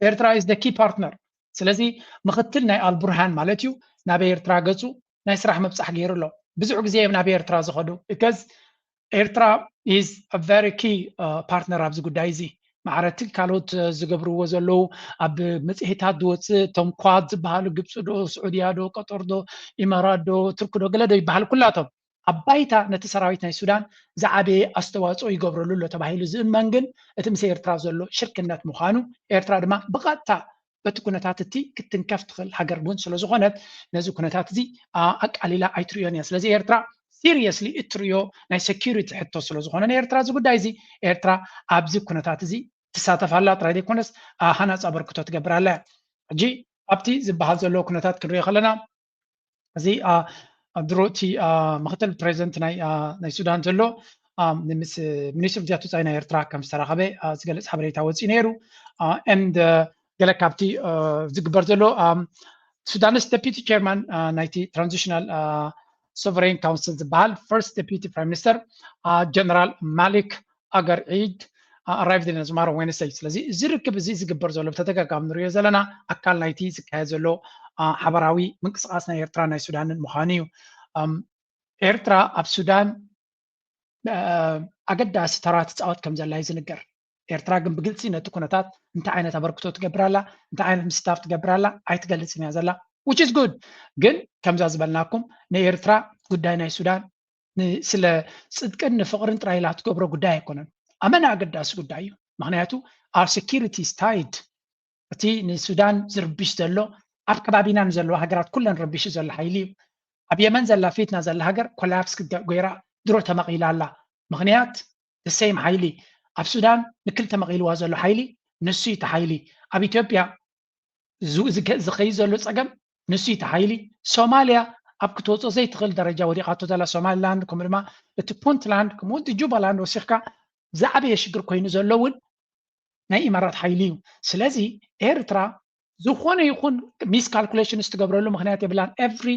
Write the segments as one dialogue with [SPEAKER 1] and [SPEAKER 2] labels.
[SPEAKER 1] ኤርትራ is the key partner ስለዚ ምኽትል ናይ አልቡርሃን ማለት እዩ ናብ ኤርትራ ገጹ ናይ ስራሕ መብጻሕ ገይሩ ኣሎ ብዙሕ ግዜ ናብ ኤርትራ ዝኸዱ because ኤርትራ is a very key partner ኣብዚ ጉዳይ እዚ ማዕረቲ ካልኦት ዝገብርዎ ዘለዉ ኣብ መጽሔታት ዝወፅእ ቶም ኳድ ዝበሃሉ ግብፂ ዶ ስዑድያ ዶ ቀጠር ዶ ኢማራት ዶ ቱርክ ዶ ገለ ዶ ይበሃል ኩላቶም ኣብ ባይታ ነቲ ሰራዊት ናይ ሱዳን ዝዓበየ ኣስተዋፅኦ ይገብረሉ ኣሎ ተባሂሉ ዝእመን ግን እቲ ምስ ኤርትራ ዘሎ ሽርክነት ምዃኑ ኤርትራ ድማ ብቐጥታ በቲ ኩነታት እቲ ክትንከፍ ትኽእል ሃገር እውን ስለ ዝኾነት ነዚ ኩነታት እዚ ኣቃሊላ ኣይትሪዮን እያ ስለዚ ኤርትራ seriously እትሪዮ ናይ ሴኪሪቲ ሕቶ ስለ ዝኾነ ኤርትራ እዚ ጉዳይ እዚ ኤርትራ ኣብዚ ኩነታት እዚ ትሳተፋላ ጥራይ ዘይኮነስ ሃናፅ ኣበርክቶ ትገብራላ ሕጂ ኣብቲ ዝበሃል ዘሎ ኩነታት ክንሪኦ ከለና እዚ ድሮቲ ምክትል ፕሬዚደንት ናይ ሱዳን ዘሎ ምስ ሚኒስትር ዚያቱ ጻይ ናይ ኤርትራ ከም ዝተራኸበ ዝገልጽ ሓበሬታ ወፂኡ ነይሩ and ገለ ካብቲ ዝግበር ዘሎ ሱዳንስ ዴፒቲ ቸርማን ናይቲ ትራንዚሽናል sovereign council ዝበሃል first deputy prime minister general Malik Agar Eid arrived in Azmar on Wednesday ስለዚ እዚ ርክብ እዚ ዝግበር ዘሎ ተተጋጋሚ ንሪኦ ዘለና ኣካል ናይቲ ዝካየድ ዘሎ ሓበራዊ ምንቅስቃስ ናይ ኤርትራ ናይ ሱዳንን ምዃኑ እዩ ኤርትራ ኣብ ሱዳን ኣገዳሲ ተራ ትፃወት ከም ዘላ እዩ ዝንገር ኤርትራ ግን ብግልፂ ነቲ ኩነታት እንታይ ዓይነት ኣበርክቶ ትገብራላ እንታይ ዓይነት ምስታፍ ትገብራላ ኣይትገልፅን እያ ዘላ which is good ግን ከምዛ ዝበልናኩም ንኤርትራ ጉዳይ ናይ ሱዳን ስለ ጽድቅን ፍቅርን ጥራይ ኢላ ትገብሮ ጉዳይ ኣይኮነን ኣመና ኣገዳሲ ጉዳይ እዩ ምክንያቱ our security is tied እቲ ንሱዳን ዝርብሽ ዘሎ ኣብ ከባቢናን ዘለዎ ሃገራት ኩለን ረቢሽ ዘሎ ሓይሊ እዩ ኣብ የመን ዘላ ፊትና ዘላ ሃገር ኮላፕስ ገይራ ድሮ ተመቒላ ኣላ ምክንያት the same ሓይሊ ኣብ ሱዳን ንክልተ መቒልዋ ዘሎ ሓይሊ ንሱ እቲ ሓይሊ ኣብ ኢትዮጵያ ዝኸይድ ዘሎ ፀገም ንሱ እቲ ሓይሊ ሶማልያ ኣብ ክትወፅኦ ዘይትኽእል ደረጃ ወዲቓቶ ዘላ ሶማሊላንድ ከምኡ ድማ እቲ ፑንትላንድ ከምኡ እቲ ጁባላንድ ወሲኽካ ዝዓበየ ሽግር ኮይኑ ዘሎ እውን ናይ ኢማራት ሓይሊ እዩ ስለዚ ኤርትራ ዝኾነ ይኹን ሚስ ካልኩሌሽንስ ትገብረሉ ምክንያት የብላን ኤቭሪ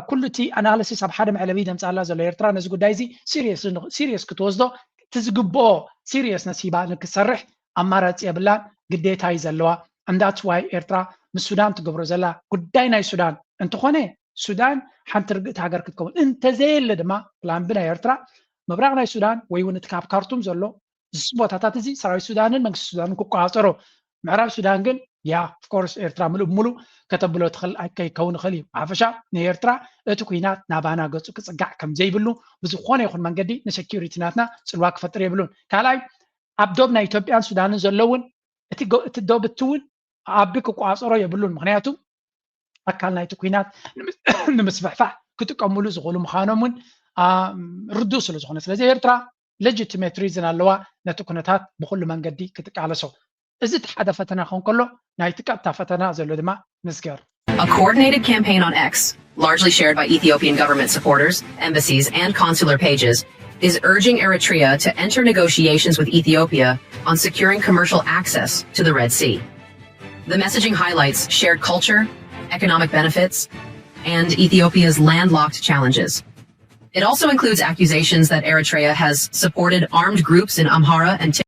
[SPEAKER 1] ኩሉ እቲ ኣናሊሲስ ኣብ ሓደ መዕለቢ ደምፃላ ዘሎ ኤርትራ ነዚ ጉዳይ እዚ ሲሪየስ ክትወስዶ ትዝግብኦ ሲሪየስነስ ሂባ ንክሰርሕ ኣማራፂ የብላን ግዴታ እዩ ዘለዋ and that's why ኤርትራ ምስ ሱዳን ትገብሮ ዘላ ጉዳይ ናይ ሱዳን እንትኾነ ሱዳን ሓንቲ ርግእቲ ሃገር ክትከውን እንተዘየለ ድማ ፕላን ቢ ናይ ኤርትራ ምብራቕ ናይ ሱዳን ወይ እውን እቲ ካብ ካርቱም ዘሎ ቦታታት እዚ ሰራዊት ሱዳንን መንግስቲ ሱዳንን ክቆፃፀሮ ምዕራብ ሱዳን ግን ያ ኦፍኮርስ ኤርትራ ምሉእ ሙሉእ ከተብሎ ትኽእል ኣይከውን ይኽእል እዩ ሓፈሻ ንኤርትራ እቲ ኩናት ናባና ገፁ ክፅጋዕ ከም ዘይብሉ ብዝኾነ ይኹን መንገዲ ንሴኪሪቲ ናትና ፅልዋ ክፈጥር የብሉን ካልኣይ ኣብ ዶብ ናይ ኢትዮጵያን ሱዳንን ዘለውን እቲ ዶብ እቲ እውን ዓቢ ክቋፀሮ የብሉን ምክንያቱ ኣካል ናይቲ ኩናት ንምስፍሕፋሕ ክጥቀምሉ ዝኽእሉ ምዃኖም እውን ርዱእ ስለ ዝኾነ ስለዚ ኤርትራ ሌጂቲሜት ሪዝን ኣለዋ ነቲ ኩነታት ብኩሉ መንገዲ ክትቃለሶ እዚ እቲ ሓደ ፈተና ክኸውን ከሎ ናይቲ ቀጥታ ፈተና ዘሎ ድማ ምስገር
[SPEAKER 2] A coordinated campaign on X, largely shared by Ethiopian government supporters, embassies, and consular pages, is urging Eritrea to enter negotiations with Ethiopia on securing commercial access to the Red Sea. The messaging highlights shared culture, economic benefits, and Ethiopia's landlocked challenges. It also includes accusations that Eritrea has supported armed groups in Amhara and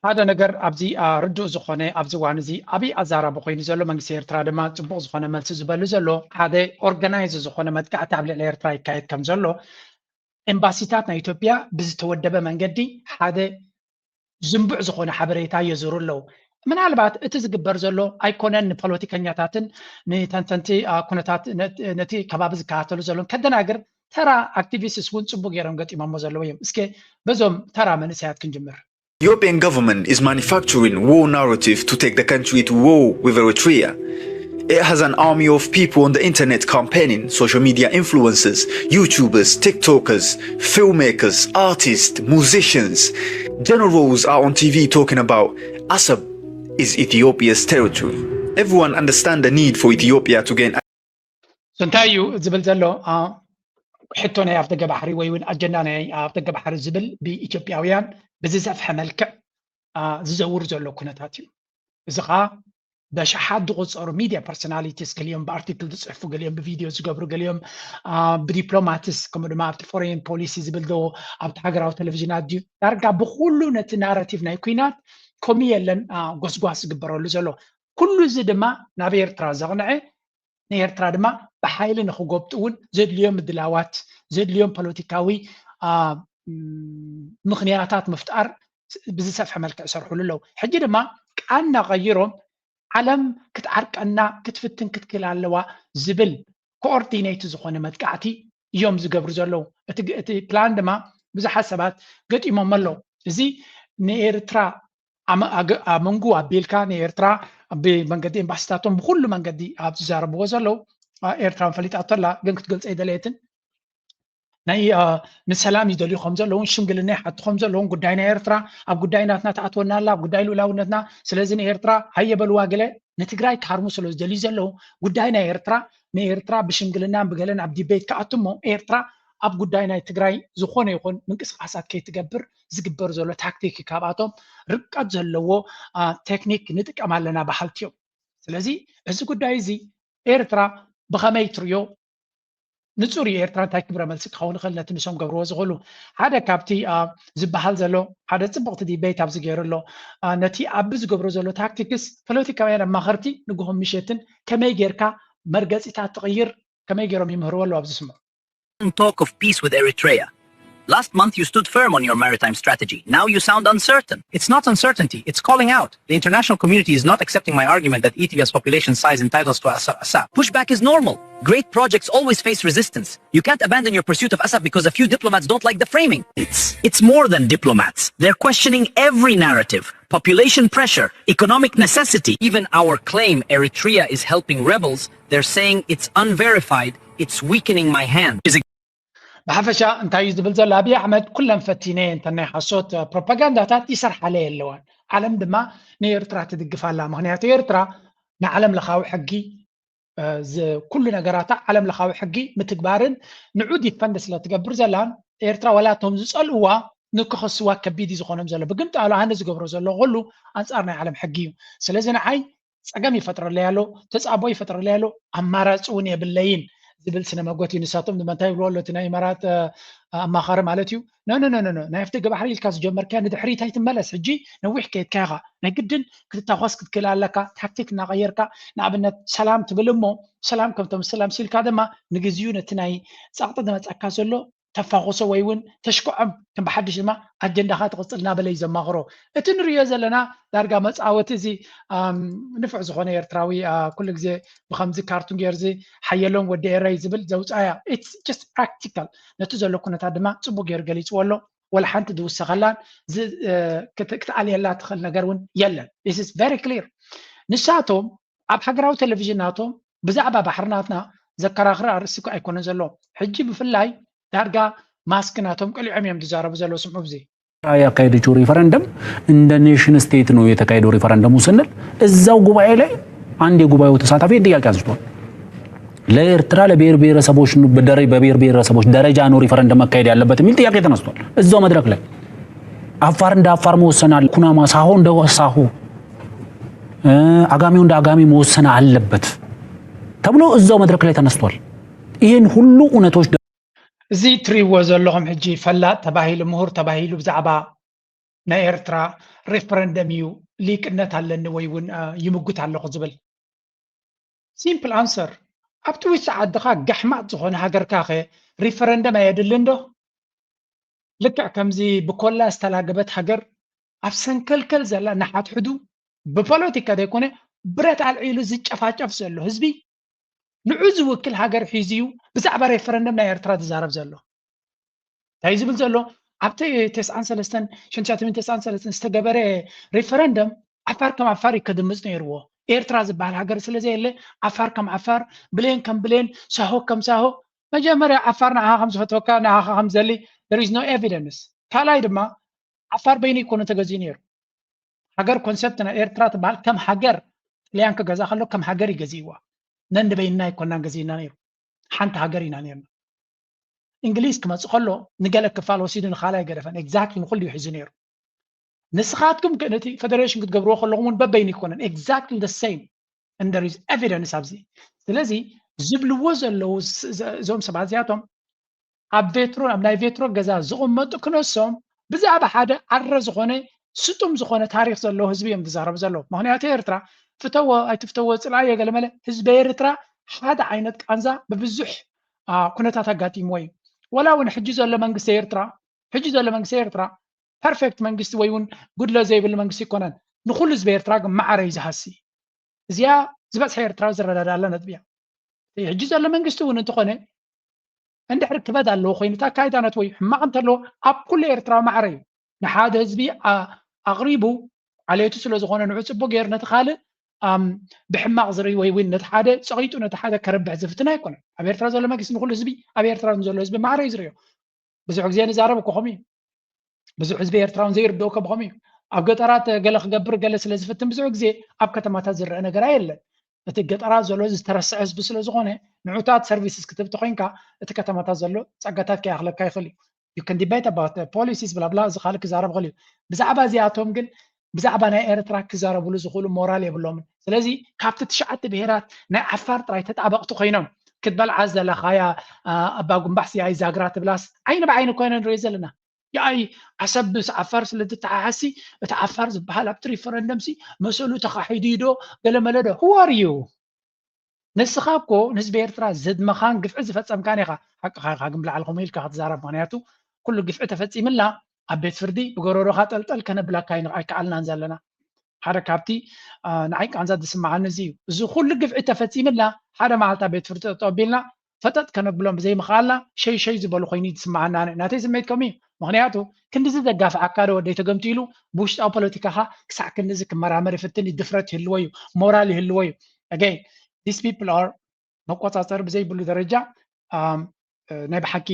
[SPEAKER 1] ሓደ ነገር ኣብዚ ርዱእ ዝኾነ ኣብዚ ዋን እዚ ዓብይ ኣዛራቢ ኮይኑ ዘሎ መንግስቲ ኤርትራ ድማ ፅቡቅ ዝኾነ መልሲ ዝበሉ ዘሎ ሓደ ኦርጋናይዝ ዝኾነ መጥቃዕቲ ኣብ ልዕሊ ኤርትራ ይካየድ ከም ዘሎ ኤምባሲታት ናይ ኢትዮጵያ ብዝተወደበ መንገዲ ሓደ ዝንቡዕ ዝኾነ ሓበሬታ የዝሩ ኣለዉ ምናልባት እቲ ዝግበር ዘሎ ኣይኮነን ንፖለቲከኛታትን ንተንተንቲ ኩነታት ነቲ ከባቢ ዝከታተሉ ዘሎን ከደናግር ተራ ኣክቲቪስትስ እውን ፅቡቅ ገይሮም ገጢሞሞ ዘለዉ እዮም እስኪ በዞም ተራ መንእሰያት ክንጅምር
[SPEAKER 3] European government is manufacturing war narrative to take the country to war with Eritrea. It has an army of people on the internet campaigning, social media influencers, YouTubers, TikTokers, filmmakers, artists, musicians. Generals are on TV talking about Assab is Ethiopia's territory. Everyone understands the need for Ethiopia to gain.
[SPEAKER 1] سنتايو زبل زلو حتى أنا أفتح بحري وين أجنّا أنا أفتح بحري زبل بإثيوبياويان بزاف حملك زور زلو كنتاتيو زخا بشحات دغص أو ميديا personalities كليهم بارتيكل تصحفوا كليهم بفيديوز قبروا كليهم بدبلوماتس كمان ما أفتح foreign policies زبل دو أفتح حجر أو تلفزيونات دي ترجع بخلو نت narrative نايكوينات ኮሚየለን ጎስጓስ ግበረሉ ዘሎ ኩሉ እዚ ድማ ናብ ኤርትራ ዘቕንዐ ንኤርትራ ድማ ብሓይሊ ንኽጎብጥውን ዘድልዮም ምድላዋት ዘድልዮም ፖለቲካዊ ምኽንያታት ምፍጣር ብዝሰፍሐ መልክዕ ይሰርሕሉ ኣለዉ ሕጂ ድማ ቃልና ቀይሮም ዓለም ክትዓርቀና ክትፍትን ክትክል ኣለዋ ዝብል ኮኦርዲኔት ዝኾነ መጥቃዕቲ እዮም ዝገብሩ ዘለዉ እቲ ፕላን ድማ ብዙሓት ሰባት ገጢሞም ኣለዉ እዚ ንኤርትራ መንጉ ኣቢልካ ንኤርትራ ብመንገዲ ኤምባሲታቶም ብኩሉ መንገዲ ኣብ ዝዛረብዎ ዘለዉ ኤርትራ ፈሊጣቶ ኣላ ግን ክትገልፀ ይደለየትን ናይ ንሰላም ይደልዩኹም ዘለውን ሽምግልና ይሓትኹም ዘለውን ጉዳይና ኤርትራ ኣብ ጉዳይናትና ተኣትወና ኣላ ኣብ ጉዳይ ልኡላውነትና ስለዚ ንኤርትራ ሃየበልዋ ገለ ንትግራይ ካርሙ ስለ ዝደልዩ ዘለዉ ጉዳይ ናይ ኤርትራ ንኤርትራ ብሽምግልናን ብገለን ኣብ ዲቤት ከኣትሞ ኤርትራ ኣብ ጉዳይ ናይ ትግራይ ዝኾነ ይኹን ምንቅስቃሳት ከይትገብር ዝግበር ዘሎ ታክቲክ ካብኣቶም ርቀት ዘለዎ ቴክኒክ ንጥቀም ኣለና ባሃልቲ እዮም ስለዚ እዚ ጉዳይ እዚ ኤርትራ ብኸመይ ትርዮ ንጹር ኤርትራ እንታይ ክብረ መልሲ ክኸውን ይኽእል ነቲ ንሶም ገብርዎ ዝኽእሉ ሓደ ካብቲ ዝበሃል ዘሎ ሓደ ፅቡቕቲ ዲቤት ኣብዚ ገይሩ ኣሎ ነቲ ኣብ ዝገብሮ ዘሎ ታክቲክስ ፖለቲካውያን ኣማኸርቲ ንግሆም ምሸትን ከመይ ጌርካ መርገፂታት ትቕይር ከመይ ገይሮም ይምህርዎ ኣለዉ ኣብዚ ስምዑ
[SPEAKER 4] talk of peace with Eritrea. Last month you stood firm on your maritime strategy. Now you sound uncertain. It's not uncertainty, it's calling out. The international community is not accepting my argument that Ethiopia's population size entitles to Assab. Pushback is normal. Great projects always face resistance. You can't abandon your pursuit of Assab because a few diplomats don't like the framing. It's more than diplomats. They're questioning every narrative. Population pressure, economic necessity. Even our claim Eritrea is helping rebels, they're saying it's unverified. It's weakening my hand.
[SPEAKER 1] بحفشة أنت يزدبل زل أبي أحمد كلهم فتينين تني حصوت بروباغندا تات يسرح عليه اللوان علم دما نيرترا تدقف على مهنيات يرترا نعلم لخاوي حقي كل نجاراتا علم لخاوي حقي متكبارن نعود يفندس لا تقبر زلان يرترا ولا تمزس الوا نكخص واكبيدي زخونم زل بقمت على هندس قبر زل غلو أنصارنا علم حقي سلازنا عاي سقامي فترة ليالو تسعبوي فترة ليالو أماراتوني بالليين زبل سينما قوتي نساتهم دما تايب لولو تناي مرات اما خار مالتيو نو نايفتق بحري الكاس جمر كان دحري تاي تملس حجي نوي حكايت كاغا نقدن كتتاخص كتكلالكا تاكتيك نغيركا نعبنت سلام تبلمو سلام كمتم سلام سيلكا دما نغزيون تناي صقط دما صقا زلو تفاقص ويون تشكعم كم بحدش ما اجندا خات قصلنا بلي زماغرو اتنريو زلنا دارغا مصاوت زي نفع زخونه يرتراوي كل غزي بخمز كارتون غيرزي حيلون وديري زبل زوصايا it's just practical نتو زلو كنتا دما صبو غير غليص ولو ولا حنت دوس خلان كتعالي لا تخل نغرون يلا this is very clear نساتهم اب حقراو تلفزيوناتهم بزعبا بحرناتنا زكراخر ارسكو ايكون زلو حجي بفلاي دارغا ماسكناتهم قلعم يم تزارب زلو سمعوا بزي
[SPEAKER 5] يا كايدو ريفرندم እንደ ኔሽን ስቴት ነው የተካሄደው ሪፈረንደሙ ስንል እዛው ጉባኤ ላይ አንድ የጉባኤው ተሳታፊ ጥያቄ አንስቷል ለኤርትራ ለብሔር ብሔረሰቦች በብሔር ብሔረሰቦች ደረጃ ነው ሪፈረንደም መካሄድ ያለበት የሚል ጥያቄ ተነስቷል እዛው መድረክ ላይ አፋር እንደ አፋር መወሰናል ኩናማ ሳሆ እንደ ሳሆ አጋሚው እንደ አጋሚ መወሰን አለበት ተብሎ እዛው መድረክ ላይ ተነስቷል ይሄን ሁሉ እውነቶች
[SPEAKER 1] زي تري وزلهم حجي فلا تباهيل مهور تباهيل بزعبا نا إيرترا ريفرندم يو ليك النت على النويون يمجد على الغزبل simple answer أبتوي ساعد دقائق جحمات زخون هاجر كاخي ريفرندم يدلندو لك كم زي بكل استلاجبت هاجر أفسن كل زلا نحات حدو ببوليتيكا ده يكونه برات على العيلو زي شفاف زلو هزبي نعوز كل هاجر حيزيو بزعبا ريفرندم نا إيرترا تزارب زلو تايزبل زلو عبتي 9 شنشاتمين 9 استقبره ريفرندم عفار كم عفار يقدمز نيرو إيرترا زبال هاجر سلزي اللي عفار كم عفار بلين كم بلين ساهو كم ساهو مجمرة عفارنا ها خمس فتوكا ها خمس زلي there is no evidence كالاي دما عفار بيني يكونوا تجازينير هاجر كونسبتنا إيرترا تبال كم هاجر ليانك جزا خلو كم هاجر يجزيوا نند بيننا يكوننا جزينا نير حنت هاجرينا نيرنا إنجليز كما تقولوا نقلك كفال وسيدنا خالا يقرفن exactly نقول له حزنير نسخاتكم كنتي فدريشن كتقبروا خلوهم ببين يكونن exactly the same and there is evidence أبزي لذي زبل وزن لو زوم سبعزياتهم أب فيترو أب ناي فيترو جزاء زوم ما تكنسهم بزعب حدا عرز خونه ስጡም ዝኾነ ታሪክ ዘሎ ህዝቢ እዮም ተዛረብ ዘሎ ምክንያቱ ኤርትራ ፍተወ ኣይትፍተወ ጽላየ ገለመለ ህዝቢ ኤርትራ ሓደ ዓይነት ቃንዛ በብዙሕ ኩነታት አጋጢሞ ወይ ወላ እውን ሕጂ ዘሎ መንግስቲ ኤርትራ ፐርፌክት መንግስቲ ወይ እውን ጉድለ ዘይብል መንግስቲ ይኮነን ንኹሉ ህዝቢ ኤርትራ ግን ማዕረ እዩ ዝሃሲ እዚኣ ዝበፅሐ ኤርትራ ዝረዳዳለ ነጥብያ ሕጂ ዘሎ መንግስቲ እውን እንትኾነ እንድሕር ክበድ ኣለዎ ኮይኑ ታካይዳነት ወይ ሕማቕ እንተለዎ ኣብ ኩሉ ኤርትራ ማዕረ እዩ ንሓደ ህዝቢ ኣቕሪቡ ዓልየቱ ስለ ዝኾነ ንዑ ፅቡቅ ገይሩ ነቲ ካልእ ብሕማቕ ዝርኢ ወይ እውን ነቲ ሓደ ፀቂጡ ነቲ ሓደ ከረብሕ ዝፍትና ኣይኮነን ኣብ ኤርትራ ዘሎ መንግስቲ ንኩሉ ህዝቢ ኣብ ኤርትራ ዘሎ ህዝቢ ማዕረ እዩ ዝርዮ ብዙሕ ግዜ ንዛረብ እኮ ከምኡ እዩ ብዙሕ ህዝቢ ኤርትራውን ዘይርድኦ ከምኡ እዩ ኣብ ገጠራት ገለ ክገብር ገለ ስለ ዝፍትን ብዙሕ ግዜ ኣብ ከተማታት ዝረአ ነገር ኣየለን እቲ ገጠራት ዘሎ ዝተረስዐ ህዝቢ ስለ ዝኾነ ንዑታት ሰርቪስስ ክትብቲ ኮይንካ እቲ ከተማታት ዘሎ ፀጋታት ከይኣኽለካ ይኽእል እዩ you can debate about the policies blah blah ዝኻል ክዛረብ ይኽእል እዩ ብዛዕባ እዚኣቶም ግን ብዛዕባ ናይ ኤርትራ ክዛረብሉ ዝኽእሉ ሞራል የብሎምን ስለዚ ካብቲ 9 ብሄራት ናይ ዓፋር ጥራይ ተጣበቕቲ ኮይኖም ክትበልዓ ዘለኻያ ኣባ ጉንባሕሲ ኣይ ዛግራ ትብላስ ዓይኒ ብዓይኒ ኮይነ ንሪኦ ዘለና ያይ ዓሰብ ዓፋር ስለዝተሓሓሲ እቲ ዓፋር ዝበሃል ኣብቲ ሪፈረንደም ሲ መሰሉ ተኻሒዱ ዶ ገለመለዶ who are you ንስኻ እኮ ንህዝቢ ኤርትራ ዝድመኻን ግፍዒ ዝፈፀምካን ኢኻ ሓቅኻ ኢኻ ግን ብላዕልኩም ኢልካ ክትዛረብ ምክንያቱ ኩሉ ግፍዒ ተፈፂምላ ኣብ ቤት ፍርዲ ብገረሮኻ ጠልጠል ከነብለካ ኣይከኣልናን ዘለና ሓደ ካብቲ ንዓይ ቃንዛ ዝስማዓኒ እዚ እዩ እዚ ኩሉ ግፍዒ ተፈፂምላ ሓደ መዓልቲ ኣብ ቤት ፍርዲ ተጠቢልና ፈጠጥ ከነብሎም ብዘይምኽኣልና ሸይ ዝበሉ ኮይኑ ዝስማዓና ናተይ ስምዒት ከምኡ እዩ ምክንያቱ ክንዲዚ ዘጋፍዓካ ዶ ወደይ ተገምቲሉ ብውሽጣዊ ፖለቲካኻ ክሳዕ ክንዲዚ ክመራመር ይፍትን ድፍረት ይህልዎ እዩ ሞራል ይህልዎ እዩ again these people are መቆፃፀር ብዘይብሉ ደረጃ ናይ ብሓቂ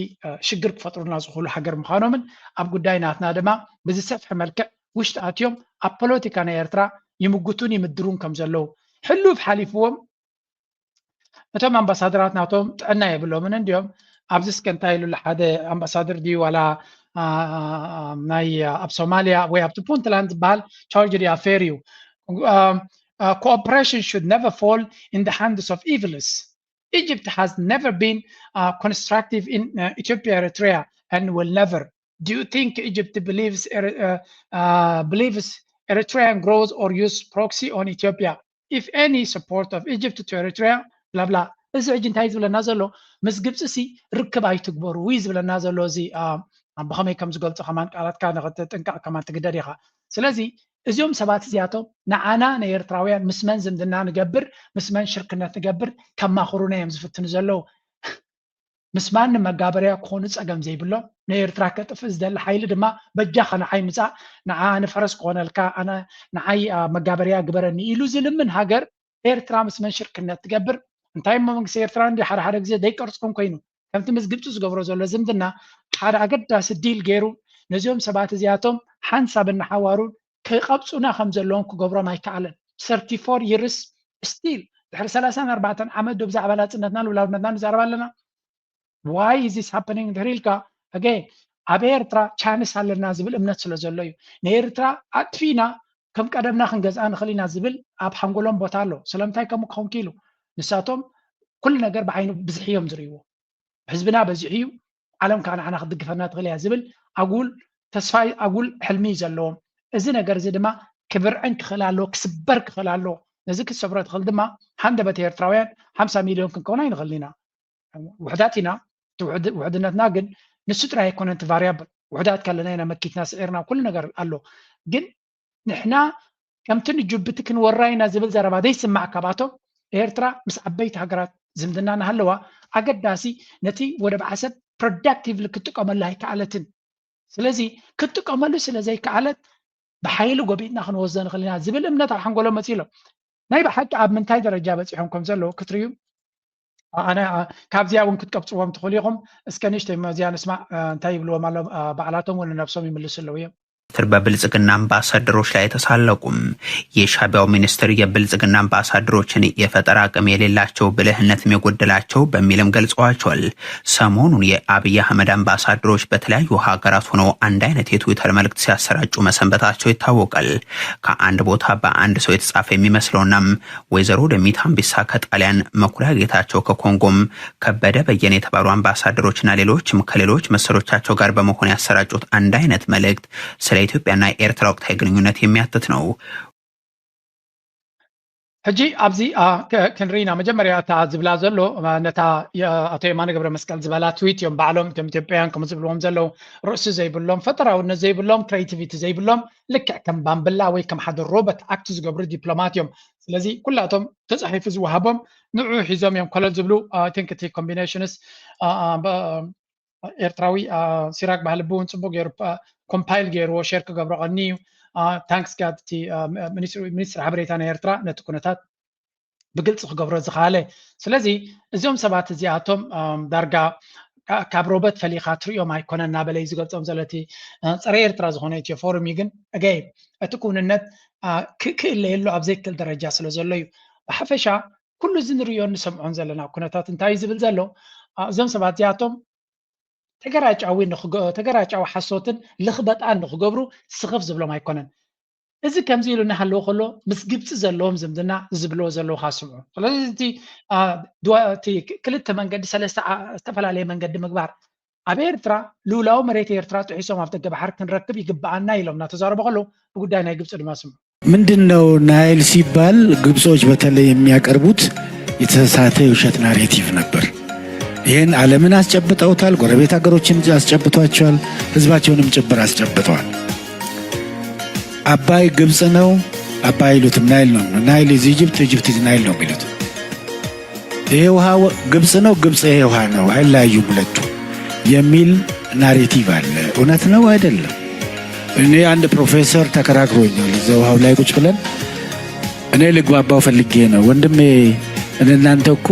[SPEAKER 1] ሽግር ክፈጥሩና ዝኽእሉ ሃገር ምዃኖምን ኣብ ጉዳይ ናትና ድማ ብዝሰፍሐ መልክዕ ውሽጢ ኣትዮም ኣብ ፖለቲካ ናይ ኤርትራ ይምጉቱን ይምድሩን ከም ዘለው ሕሉፍ ሓሊፍዎም እቶም ኣምባሳደራት ናቶም ጥዕና የብሎምን እንዲኦም ኣብዚ ስከንታ ኢሉ ሓደ ኣምባሳደር ድዩ ዋላ ናይ ኣብ ሶማሊያ ወይ ኣብቲ ፑንትላንድ ዝበሃል ቻርጅ ኣፌር እዩ cooperation should never fall in the hands of evilists. Egypt has never been constructive in Ethiopia, Eritrea, and will never. Do you think Egypt believes Eritrean grows or use proxy on Ethiopia? If any support of Egypt to Eritrea, blah blah. እዚ ሕጂ እንታይ ዝብለና ዘሎ ምስ ግብፂ ሲ ርክብ ኣይትግበሩ ወይ ዝብለና ዘሎ እዚ ብኸመይ ከም ዝገልፆ ከማን ቃላትካ ንኽትጥንቀቕ ከማን ትግደድ ኢኻ ስለዚ እዚኦም ሰባት እዚኣቶም ንዓና ንኤርትራውያን ምስመን ዝምድና ንገብር ምስመን ሽርክነት ንገብር ከማኽሩና እዮም ዝፍትኑ ዘለው ምስማን ንመጋበርያ ክኾኑ ፀገም ዘይብሎም ንኤርትራ ከጥፍእ ዝደሊ ሓይሊ ድማ በጃኸ ንዓይ ምፃእ ንዓ ንፈረስ ክኾነልካ ኣነ ንዓይ መጋበርያ ግበረኒ ኢሉ ዝልምን ሃገር ኤርትራ ምስመን ሽርክነት ትገብር እንታይ እሞ መንግስቲ ኤርትራ እንዲ ሓደ ግዜ ዘይቀርፅኩም ኮይኑ ከምቲ ምስ ግብፂ ዝገብሮ ዘሎ ዝምድና ሓደ ኣገዳሲ ዲል ገይሩ ነዚኦም ሰባት እዚኣቶም ሓንሳብ እናሓዋሩን ከይቐብፁና ከም ዘለዎም ክገብሮም ኣይከኣለን 34 years still ድሕሪ 34 ዓመት ዶ ብዛዕባ ናፅነትና ልውላውነትና ንዛረብ ኣለና why is this happening ድሕሪ ኢልካ ኣብ ኤርትራ ቻንስ ኣለና ዝብል እምነት ስለ ዘሎ እዩ ንኤርትራ ኣጥፊና ከም ቀደምና ክንገዝኣ ንኽእል ኢና ዝብል ኣብ ሓንጎሎም ቦታ ኣሎ ስለምንታይ ከምኡ ክኾንኪ ኢሉ ንሳቶም ኩሉ ነገር ብዓይኑ ብዝሕ እዮም ዝርእይዎ ህዝብና በዚሕ እዩ ዓለም ከዓ ንዓና ክድግፈና ትኽእል እያ ዝብል ኣጉል ተስፋ ኣጉል ሕልሚ እዩ ዘለዎም እዚ ነገር እዚ ድማ ክብርዕን ክኽእል ኣለዎ ክስበር ክኽእል ኣለዎ ነዚ ክሰብሮ ትኽእል ድማ ሃንደበት ኤርትራውያን 50 ሚልዮን ክንከውን ኣይንኽእልን ኢና ውሕዳት ኢና ውሕድነትና ግን ንሱ ጥራይ ኣይኮነን እቲ ቫርያብል ውሕዳት ከለና ኢና መኪትና ስዒርና ኩሉ ነገር ኣሎ ግን ንሕና ከምቲ ንጅብቲ ክንወራ ኢና ዝብል ዘረባ ዘይስማዕ ካባቶም ኤርትራ ምስ ዓበይቲ ሃገራት ዝምድና ናሃለዋ ኣገዳሲ ነቲ ወደብ ዓሰብ ፕሮዳክቲቭሊ ክትጥቀመሉ ኣይከኣለትን ስለዚ ክትጥቀመሉ ስለዘይከኣለት ብሓይሊ ጎቢጥና ክንወስዶ ንኽእል ኢና ዝብል እምነት ኣብ ሓንጎሎም መፂሎም ናይ ብሓቂ ኣብ ምንታይ ደረጃ በፂሖም ከም ዘለዉ ክትርዩ ኣነ ካብዚያ እውን ክትቀብፅዎም ትኽእሉ ኢኹም እስከ ንእሽተይ መዚያ ንስማዕ እንታይ ይብልዎም ኣሎ በዓላቶም እውን ነብሶም ይምልሱ ኣለዉ እዮም
[SPEAKER 6] በብልጽግና አምባሳደሮች ላይ ተሳለቁም። የሻዕቢያው ሚኒስትር የብልጽግና አምባሳደሮችን የፈጠራ አቅም የሌላቸው ብልህነትም የጎደላቸው በሚልም ገልጸዋቸዋል። ሰሞኑን የአብይ አህመድ አምባሳደሮች በተለያዩ ሀገራት ሆነው አንድ አይነት የትዊተር መልእክት ሲያሰራጩ መሰንበታቸው ይታወቃል። ከአንድ ቦታ በአንድ ሰው የተጻፈ የሚመስለውናም ወይዘሮ ደሚት አምቢሳ ከጣሊያን፣ መኩሪያ ጌታቸው ከኮንጎም፣ ከበደ በየነ የተባሉ አምባሳደሮችና ሌሎችም ከሌሎች መሰሎቻቸው ጋር በመሆን ያሰራጩት አንድ አይነት መልእክት ስለ ኢትዮጵያና ኤርትራ ወቅታዊ ግንኙነት የሚያትት ነው።
[SPEAKER 1] ሕጂ ኣብዚ ክንሪና መጀመርያ እታ ዝብላ ዘሎ ነታ ኣቶ የማነ ገብረ መስቀል ዝበላ ትዊት እዮም ባዕሎም እቶም ኢትዮጵያውያን ከም ዝብልዎም ዘለው ርእሲ ዘይብሎም ፈጠራውነት ዘይብሎም ክሬቲቪቲ ዘይብሎም ልክዕ ከም ባምብላ ወይ ከም ሓደ ሮበት ኣክት ዝገብሩ ዲፕሎማት እዮም ስለዚ ኩላቶም ተፃሒፉ ዝወሃቦም ንዑ ሒዞም እዮም ኮለል ዝብሉ ቲንክ እቲ ኮምቢኔሽንስ ኤርትራዊ ሲራክ ባህሊ ብውን ፅቡቅ ገይሩ ኮምፓይል ገይርዎ ሼር ክገብሮ ቀኒ እዩ ታንክስ ጋድ እቲ ሚኒስትር ሓበሬታ ናይ ኤርትራ ነቲ ኩነታት ብግልፂ ክገብሮ ዝኸኣለ ስለዚ እዚኦም ሰባት እዚኣቶም ዳርጋ ካብ ሮበት ፈሊኻ ትሪኦም ኣይኮነን እናበለ ዝገልፆም ዘሎ እቲ ፀረ ኤርትራ ዝኾነ ኢትዮ ፎረም እዩ ግን ኣገይ እቲ ኩንነት ክእለየሉ ኣብ ዘይክእል ደረጃ ስለ ዘሎ እዩ ብሓፈሻ ኩሉ እዚ ንሪኦ ንሰምዖን ዘለና ኩነታት እንታይ ዝብል ዘሎ እዞም ሰባት እዚኣቶም ተገራጫዊ ሓሶትን ልኽበጣን ንክገብሩ ስኽፍ ዝብሎም ኣይኮነን እዚ ከምዚ ኢሉ እናሃለዎ ከሎ ምስ ግብፂ ዘለዎም ዝምድና ዝብልዎ ዘለዉ ካስምዑ ስለዚ እቲ ክልተ መንገዲ ሰለስተ ዝተፈላለየ መንገዲ ምግባር ኣብ ኤርትራ ልኡላዊ መሬት ኤርትራ ጥሒሶም ኣብ ደገ ባሕሪ ክንረክብ ይግባአና ኢሎም እናተዛረቡ ከለዉ ብጉዳይ ናይ ግብፂ ድማ ስምዑ
[SPEAKER 7] ምንድነው ናይል ሲባል ግብጾች በተለይ የሚያቀርቡት የተሳሳተ የውሸት ናሬቲቭ ነበር። ይህን ዓለምን አስጨብጠውታል፣ ጎረቤት ሀገሮችን አስጨብጧቸዋል፣ ህዝባቸውንም ጭብር አስጨብጠዋል። አባይ ግብጽ ነው፣ አባይ ይሉትም ናይል ነው፣ ናይል ኢዝ ኢጅፕት፣ ኢጅፕት ኢዝ ናይል ነው የሚሉት። ይሄ ውሃ ግብጽ ነው፣ ግብጽ ይሄ ውሃ ነው፣ አይለያዩም ሁለቱ የሚል ናሬቲቭ አለ። እውነት ነው አይደለም? እኔ አንድ ፕሮፌሰር ተከራክሮኛል እዛ ውሃው ላይ ቁጭ ብለን እኔ ልግባባው ፈልጌ ነው ወንድሜ እናንተ እኮ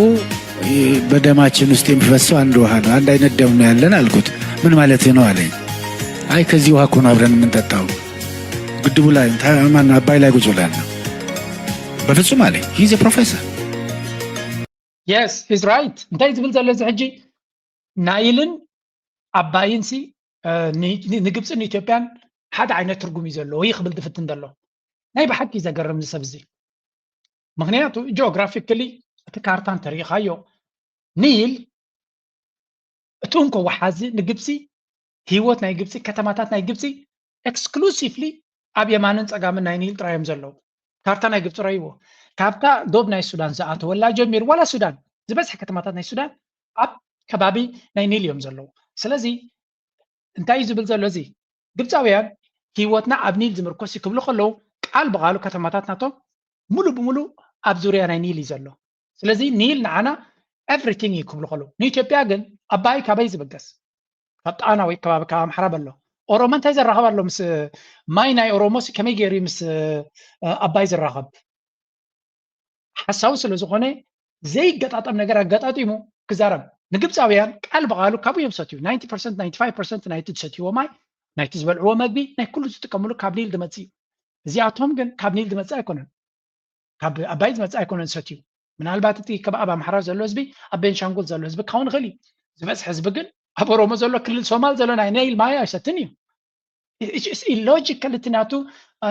[SPEAKER 7] በደማችን ውስጥ የሚፈሰው አንድ ውሃ ነው፣ አንድ አይነት ደም ነው ያለን አልኩት። ምን ማለት ነው አለኝ። አይ ከዚህ ውሃ እኮ ነው አብረን የምንጠጣው ግድቡ ላይ ታማና አባይ ላይ ቁጭ ብለን ነው። በፍጹም አለኝ። ሂዝ ፕሮፌሰር
[SPEAKER 1] yes he's right እንታይ ዝብል ዘሎ እዚ ሕጂ ናይልን አባይን ሲ ንግብፅን ኢትዮጵያን ሓደ ዓይነት ትርጉም እዩ ዘለዎ ወይ ክብል ድፍትን ዘሎ ናይ ብሓቂ ዘገርም ዝሰብ እዚ ምክንያቱ ጂኦግራፊካሊ እቲ ካርታን ተሪእኻዮ ኒል እቲ እንኮ ወሓዚ ንግብፂ ህይወት ናይ ግብፂ ከተማታት ናይ ግብፂ ኤክስክሉሲቭሊ ኣብ የማንን ፀጋምን ናይ ኒል ጥራዮም ዘለዉ ካርታ ናይ ግብፂ ረይዎ ካብታ ዶብ ናይ ሱዳን ዝኣተወላ ጀሚር ዋላ ሱዳን ዝበዝሐ ከተማታት ናይ ሱዳን ኣብ ከባቢ ናይ ኒል እዮም ዘለዉ ስለዚ እንታይ ዝብል ዘሎ እዚ ግብፃውያን ህይወትና ኣብ ኒል ዝምርኮስ ክብሉ ከለዉ ቃል ብቃሉ ከተማታት ናቶም ሙሉ ብሙሉ ኣብ ዙርያ ናይ ኒል እዩ ዘሎ ስለዚ ኒል ንዓና ኤቭሪቲንግ እዩ ክብሉ ከለዉ ንኢትዮጵያ ግን ኣባይ ካበይ ዝብገስ ካብ ጣና ወይ ከባቢ ካብ ኣምሓራ በሎ ኦሮሞ እንታይ ዘራኸብ ኣሎ ምስ ማይ ናይ ኦሮሞስ ከመይ ገይሩ ምስ ኣባይ ዝራኸብ ሓሳቡ ስለ ዝኾነ ዘይገጣጠም ነገር ኣገጣጢሙ ክዛረብ ንግብፃውያን ቃል ብቃሉ ካብኡ እዮም ሰትዩ 90% 95% ናይቲ ዝሰትይዎ ማይ ናይቲ ዝበልዕዎ መግቢ ናይ ኩሉ ዝጥቀምሉ ካብ ኒል ዝመፅእ እዩ እዚኣቶም ግን ካብ ኒል ዝመፅእ ኣይኮነን ካብ ኣባይ ዝመፅእ ኣይኮነን ሰትዩ ምናልባት እቲ ከባቢ ኣምሓራ ዘሎ ህዝቢ ኣብ ቤንሻንጉል ዘሎ ህዝቢ ክኸውን ይኽእል እዩ ዝበፅሐ ህዝቢ ግን ኣብ ኦሮሞ ዘሎ ክልል ሶማል ዘሎ ናይ ኒል ማይ ኣይሰትን እዩ ኢሎጂካል እቲ ናቱ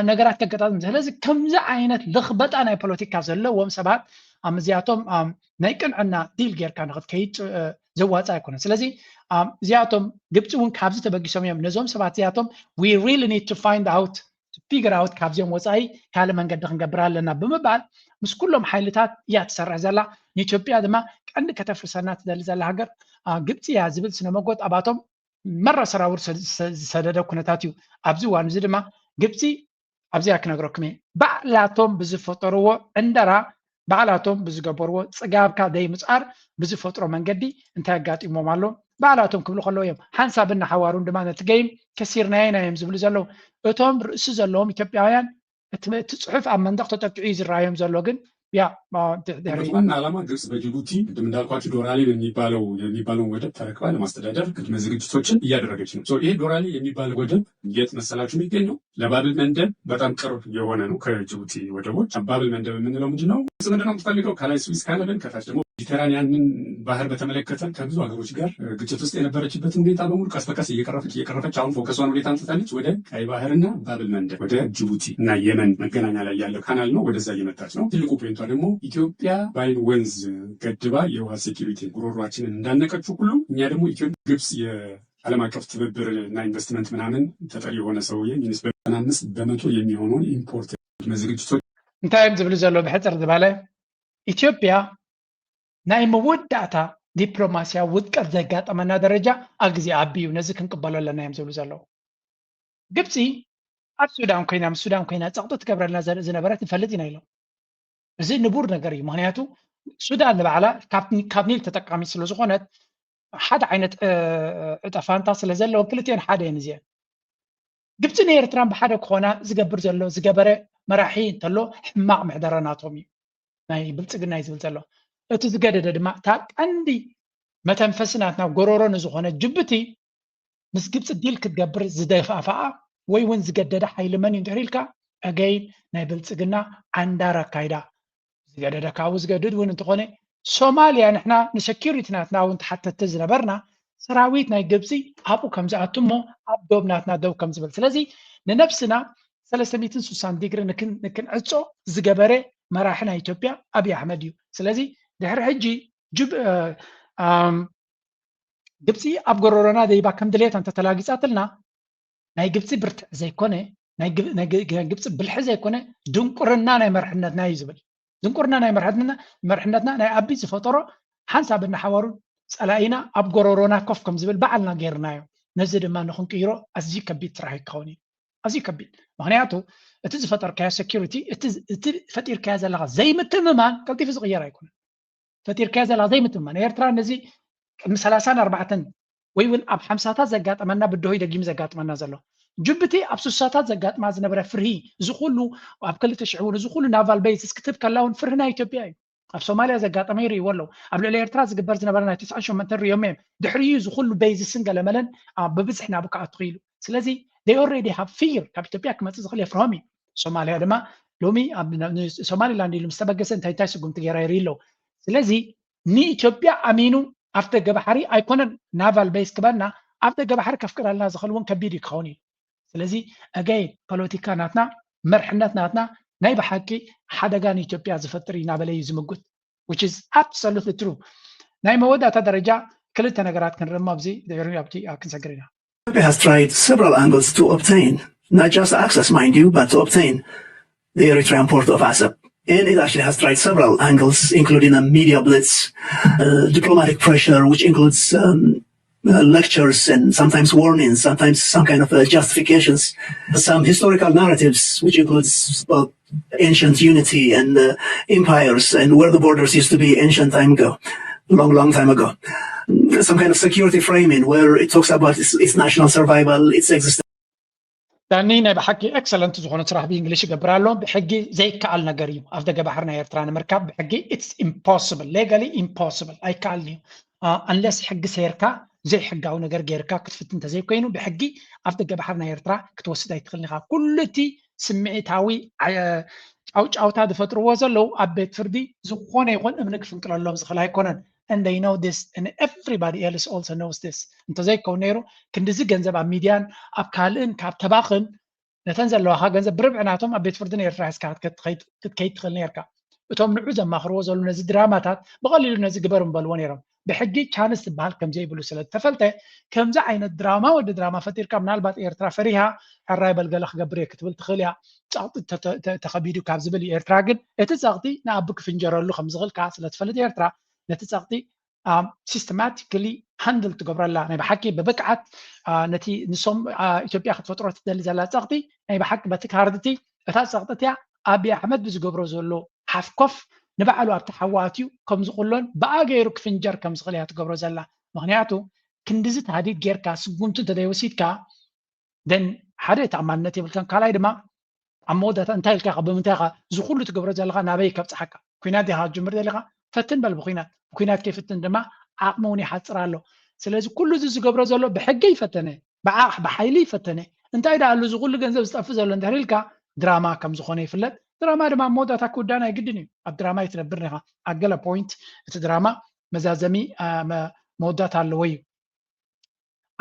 [SPEAKER 1] ነገራት ከገጣጥም ስለዚ ከምዚ ዓይነት ልኽበጣ ናይ ፖለቲካ ዘለዎም ሰባት እዚኣቶም ናይ ቅንዕና ዲል ጌርካ ንኽትከይድ ዘዋፅእ ኣይኮነን ስለዚ እዚኣቶም ግብፂ እውን ካብዚ ተበጊሶም እዮም ነዞም ሰባት እዚኣቶም we really need to find out to figure out ካብዚኦም ወፃኢ ካልእ መንገዲ ክንገብር ኣለና ብምባል ምስ ኩሎም ሓይልታት እያ ትሰርሕ ዘላ ንኢትዮጵያ ድማ ቀንዲ ከተፍርሰና ትደሊ ዘላ ሃገር ግብፂ እያ ዝብል ስነመጎት ኣባቶም መራ ሰራውር ዝሰደደ ኩነታት እዩ ኣብዚ እዋን እዚ ድማ ግብፂ ኣብዚኣ ክነግረኩም እየ ባዕላቶም ብዝፈጠርዎ ዕንደራ ባዕላቶም ብዝገበርዎ ፅጋብካ ደይምፃር ብዝፈጥሮ መንገዲ እንታይ ኣጋጢሞም ኣሎ ባዕላቶም ክብሉ ከለዉ እዮም ሓንሳብና ሓዋሩን ድማ ነቲ ገይም ከሲርናየና እዮም ዝብሉ ዘለዉ እቶም ርእሲ ዘለዎም ኢትዮጵያውያን እቲ ፅሑፍ ኣብ መንደቅ ተጠቂዑ ዝረኣዮም ዘሎ ግን ያ
[SPEAKER 8] ዋና ዓላማ ግብጽ በጅቡቲ ቅድም እንዳልኳቸው ዶራሌ የሚባለውን ወደብ ተረክባ ለማስተዳደር ቅድመ ዝግጅቶችን እያደረገች ነው። ይሄ ዶራሌ የሚባለው ወደብ የት መሰላችሁ የሚገኘው? ለባብል መንደብ በጣም ቅርብ የሆነ ነው ከጅቡቲ ወደቦች። ባብል መንደብ የምንለው ምንድነው? ግብጽ ምንድነው የምትፈልገው? ከላይ ስዊዝ ካናልን ከታች ደግሞ ሜዲተራኒያንን ባህር በተመለከተ ከብዙ ሀገሮች ጋር ግጭት ውስጥ የነበረችበትን ሁኔታ በሙሉ ቀስ በቀስ እየቀረፈች አሁን ፎከሷን ወዴት አንስታለች? ወደ ቀይ ባህርና ባብል መንደብ ወደ ጅቡቲ እና የመን መገናኛ ላይ ያለው ካናል ነው። ወደዛ እየመጣች ነው። ትልቁ ፖይንቷ ደግሞ ኢትዮጵያ ባይን ወንዝ ገድባ የውሃ ሴኪሪቲ ጉሮሯችንን እንዳነቀችው ሁሉ እኛ ደግሞ ግብጽ ዓለም አቀፍ ትብብር እና ኢንቨስትመንት ምናምን ተጠሪ የሆነ ሰውዬ ሚኒስትር 95% የሚሆነውን ኢምፖርት ዝግጅቶች
[SPEAKER 1] እንታይም ዝብል ዘሎ ብሕፅር ዝበለ ኢትዮጵያ ናይ መወዳእታ ዲፕሎማስያ ውድቀት ዘጋጠመና ደረጃ ኣብ ግዜ ኣቢዩ ነዚ ክንቅበሎ ኣለና እዮም ዝብሉ ዘለዉ ግብፂ ኣብ ሱዳን ኮይና ምስ ሱዳን ኮይና ፀቕጢ ትገብረልና ዝነበረት ንፈልጥ ኢና ኢሎም እዚ ንቡር ነገር እዩ ምክንያቱ ሱዳን ንባዕላ ካብ ኒል ተጠቃሚ ስለ ዝኾነት ሓደ ዓይነት ዕጠፋንታ ስለ ዘለዎ ክልቲአን ሓደ እየን እዚአን ግብፂ ንኤርትራን ብሓደ ክኾና ዝገበረ መራሒ እንተሎ ሕማቕ ምሕደራ ናቶም እዩ ናይ ብልፅግና እዩ ዝብል ዘሎ እቲ ዝገደደ ድማ እታ ቀንዲ መተንፈሲ ናትና ጎሮሮ ንዝኾነ ጅቡቲ ምስ ግብፂ ዲል ክትገብር ዝደፋፍኣ ወይ እውን ዝገደደ ሓይሊ መን እዩ እንድሕር ኢልካ ኣገይን ናይ ብልፅግና ዓንዳር ኣካይዳ ዝገደደ ካብኡ ዝገድድ እውን እንተኾነ ሶማልያ ንሕና ንሴኪሪቲ ናትና እውን ተሓተቲ ዝነበርና ሰራዊት ናይ ግብፂ ኣብኡ ከም ዝኣቱ እሞ ኣብ ዶብ ናትና ደው ከም ዝብል ስለዚ ንነብስና 360 ዲግሪ ንክንዕፆ ዝገበረ መራሒ ናይ ኢትዮጵያ ኣብይ ኣሕመድ እዩ ስለዚ ድሕሪ ሕጂ ግብፂ ኣብ ጎረሮና ደይባ ከም ድሌታ እንተተላጊፃትልና ናይ ግብፂ ብርትዕ ዘይኮነ ናይ ግብፂ ብልሒ ዘይኮነ ድንቁርና ናይ መርሕነትና እዩ ዝብል ድንቁርና ናይ መርሕነትና ናይ ኣቢ ዝፈጠሮ ሓንሳብ እናሓበሩ ፀላኢና ኣብ ጎረሮና ኮፍ ከም ዝብል በዓልና ገይርናዮ ነዚ ድማ ንክንቅይሮ ኣዝዩ ከቢድ ስራሕ ይከውን እዩ ኣዝዩ ከቢድ ምክንያቱ እቲ ዝፈጠርካዮ ሴኪሪቲ እቲ ፈጢርካዮ ዘለካ ዘይምትምማን ቀልጢፉ ዝቅየር ኣይኮነን ፈጢርካዮ ዘለካ ዘይምትምማን ኤርትራ ነዚ ቅድሚ 34 ወይ እውን ኣብ 50ታት ዘጋጠመና ብድሆይ ደጊሙ ዘጋጥመና ዘሎ ጅቡቲ ኣብ 60ታት ዘጋጥማ ዝነበረ ፍርሂ ዝኩሉ ኣብ 2000 ዝኩሉ ናቫል ቤዝስ ክትብ ከላውን ፍርሂ ናይ ኢትዮጵያ እዩ ኣብ ሶማልያ ዘጋጠመ ይርእይዎ ኣለዉ ኣብ ልዕሊ ኤርትራ ዝግበር ዝነበረ ናይ 98 ሪኦም እዮም ድሕሪኡ ዝኩሉ ቤዝስን ገለመለን ብብዝሒ ናብኡ ክኣቱ ክኢሉ ስለዚ they already have fear ካብ ኢትዮጵያ ክመፅእ ዝኽእል የፍርሆም እዩ ሶማልያ ድማ ሎሚ ሶማሊላንድ ኢሉ ምስ ተበገሰ እንታይ ስጉምቲ ገይራ ይርኢ ኣለዉ ስለዚ ንኢትዮጵያ ኣሚኑ ኣብ ደገ ባሕሪ ኣይኮነን ናቫል ቤዝ ክበልና ኣብ ደገ ባሕሪ ከፍቅዳልና ዝኽእል እውን ከቢድ እዩ ክኸውን እዩ ስለዚ ኣገይ ፖለቲካ ናትና መርሕነት ናትና ናይ ብሓቂ ሓደጋ ንኢትዮጵያ ዝፈጥር እዩ እናበለ እዩ ዝምጉት which is absolutely true ናይ መወዳእታ ደረጃ ክልተ ነገራት ክንርማ ኣብዚ ኣብቲ ክንሰግር ኢና
[SPEAKER 9] Ethiopia has tried several angles to obtain, not just access, mind you, but to obtain the Eritrean port of Assab. And it actually has tried several angles, including a media blitz, diplomatic pressure, which includes lectures and sometimes warnings, sometimes some kind of justifications, some historical narratives, which includes ancient unity and empires and where the borders used to be ancient time ago, long time ago. Some kind of security framing where it talks about its national survival, its existence.
[SPEAKER 1] ዳኒ ናይ ብሓቂ ኤክሰለንት ዝኾነ ስራሕ ብእንግሊሽ ይገብር ኣሎ ብሕጊ ዘይከኣል ነገር እዩ ኣብ ደገ ባሕሪ ናይ ኤርትራ ንምርካብ ብሕጊ ኢትስ ኢምፖስብል ሌጋሊ ኢምፖስብል ኣይከኣልን እዩ አንለስ ሕጊ ሰይርካ ዘይሕጋዊ ነገር ጌርካ ክትፍትን እንተዘይኮይኑ ብሕጊ ኣብ ደገ ባሕሪ ናይ ኤርትራ ክትወስድ ኣይትኽእልን ኢኻ ኩሉ እቲ ስምዒታዊ ጫውጫውታ ዝፈጥርዎ ዘለው ኣብ ቤት ፍርዲ ዝኾነ ይኹን እምኒ ክፍንቅለሎም ዝኽእል ኣይኮነን and they know this and everybody else also knows this እንተዘይከውን ነይሩ ክንዲዚ ገንዘብ ኣብ ሚድያን ኣብ ካልእን ካብ ተባኽን ነተን ዘለዋካ ገንዘብ ብርብዕናቶም ኣብ ቤት ፍርዲ ኤርትራ ሒዝካ ክትከይድ ትኽእል ነርካ እቶም ንዑ ዘማኽርዎ ዘሎ ነዚ ድራማታት ብቐሊሉ ነዚ ግበር እምበልዎ ነይሮም ብሕጊ ቻንስ ትበሃል ከም ዘይብሉ ስለ ተፈልጠ ከምዚ ዓይነት ድራማ ወዲ ድራማ ፈጢርካ ምናልባት ኤርትራ ፈሪሃ ሕራይ በልገለ ክገብር እየ ክትብል ትኽእል እያ ፀቕጢ ተኸቢዱ ካብ ዝብል ኤርትራ ግን እቲ ፀቕጢ ንኣቢ ክፍንጀረሉ ከም ዝኽእል ከዓ ስለ ትፈልጥ ኤርትራ ነቲ ፀቕጢ ሲስተማቲካሊ ሃንድል ትገብረላ ናይ ብሓቂ ብብቅዓት ነቲ ንሶም ኢትዮጵያ ክትፈጥሮ ትደሊ ዘላ ፀቕጢ ናይ ብሓቂ በቲ ካርድቲ እታ ፀቕጢ እያ ኣብይ ኣሕመድ ብዝገብሮ ዘሎ ሓፍኮፍ ንባዕሉ ኣብቲ ሓዋትዩ ከም ዝቕሎን ብኣ ገይሩ ክፍንጀር ከም ዝኽእል እያ ትገብሮ ዘላ ምክንያቱ ክንዲዚ ተሃዲድ ጌርካ ስጉምቱ እንተዘይወሲድካ ደን ሓደ ተኣማንነት የብልከን ካልኣይ ድማ ኣብ መወዳእታ እንታይ ኢልካ ብምንታይ ኢኻ ዝኩሉ ትገብሮ ዘለካ ናበይ ከብፅሓካ ኩናት ዲኻ ጅምር ዘሊኻ ፈትን በል ብኩናት ኩናት ከይፍትን ድማ ዓቕሚ እውን ይሓፅር ኣሎ ስለዚ ኩሉ እዚ ዝገብሮ ዘሎ ብሕጊ ይፈተነ ብሓይሊ ይፈተነ እንታይ ዳ ኣሎ ዝኩሉ ገንዘብ ዝጠፍእ ዘሎ እንድሕር ኢልካ ድራማ ከም ዝኾነ ይፍለጥ ድራማ ድማ መወዳእታ ክውዳን ኣይግድን እዩ ኣብ ድራማ ይትነብር ኒኻ ኣብ ገለ ፖይንት እቲ ድራማ መዛዘሚ መወዳእታ ኣለዎ እዩ